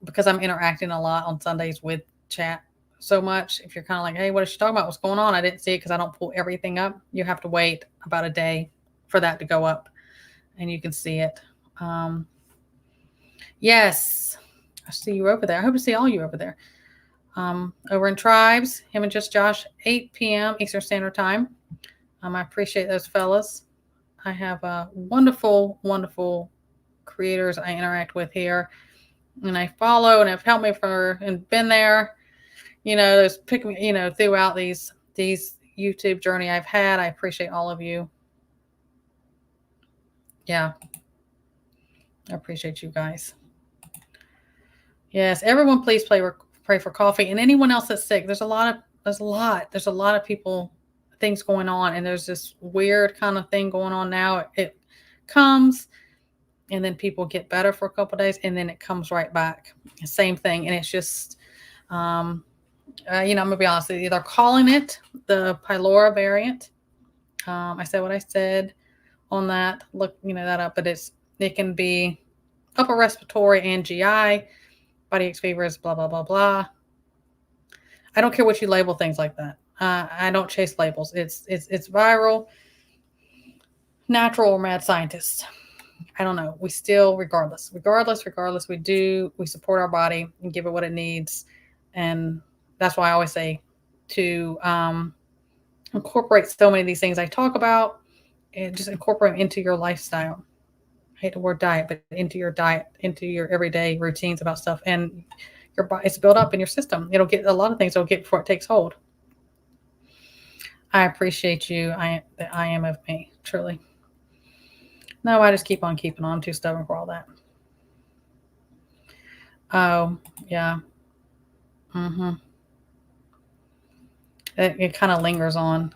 S1: because I'm interacting a lot on Sundays with chat so much, if you're kind of like, hey, what is she talking about? What's going on? I didn't see it because I don't pull everything up. You have to wait about a day for that to go up and you can see it. Yes, I see you over there. I hope to see all you over there. Over in Tribes, him and just Josh, 8 p.m. Eastern Standard Time. I appreciate those fellas. I have wonderful, wonderful creators I interact with here, and I follow and have helped me and been there. Just pick me, throughout these YouTube journey I've had. I appreciate all of you. Yeah, I appreciate you guys. Yes, everyone, please pray for Coffee and anyone else that's sick. There's a lot of people, things going on, and there's this weird kind of thing going on now. It comes and then people get better for a couple of days and then it comes right back. Same thing. And it's just, I'm gonna be honest, they're calling it the pylori variant. I said what I said on that. Look, that up, but it can be upper respiratory and GI. Body aches, fevers, blah, blah, blah, blah. I don't care what you label things like that. I don't chase labels. It's viral, natural, or mad scientist. I don't know. We still, regardless, we support our body and give it what it needs. And that's why I always say to incorporate so many of these things I talk about and just incorporate them into your lifestyle. I hate the word diet, but into your diet, into your everyday routines about stuff. And your body, it's built up in your system. It'll get a lot of things, it'll get before it takes hold. I appreciate you. I am of me, truly. No, I just keep on keeping on. I'm too stubborn for all that. Oh, yeah. Mm-hmm. It kind of lingers on.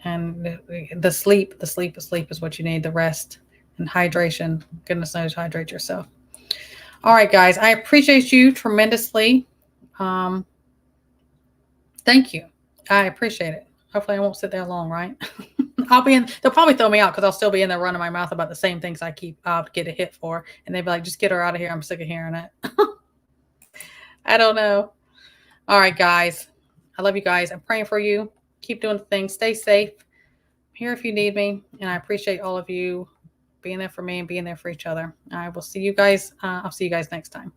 S1: And the sleep is what you need. The rest and hydration. Goodness knows, hydrate yourself. All right, guys. I appreciate you tremendously. Um, thank you. I appreciate it. Hopefully, I won't sit there long, right? I'll be in. They'll probably throw me out because I'll still be in there running my mouth about the same things I keep get a hit for, and they'd be like, "Just get her out of here. I'm sick of hearing it." I don't know. All right, guys. I love you guys. I'm praying for you. Keep doing the things. Stay safe. I'm here if you need me, and I appreciate all of you being there for me and being there for each other. I will see you guys. I'll see you guys next time.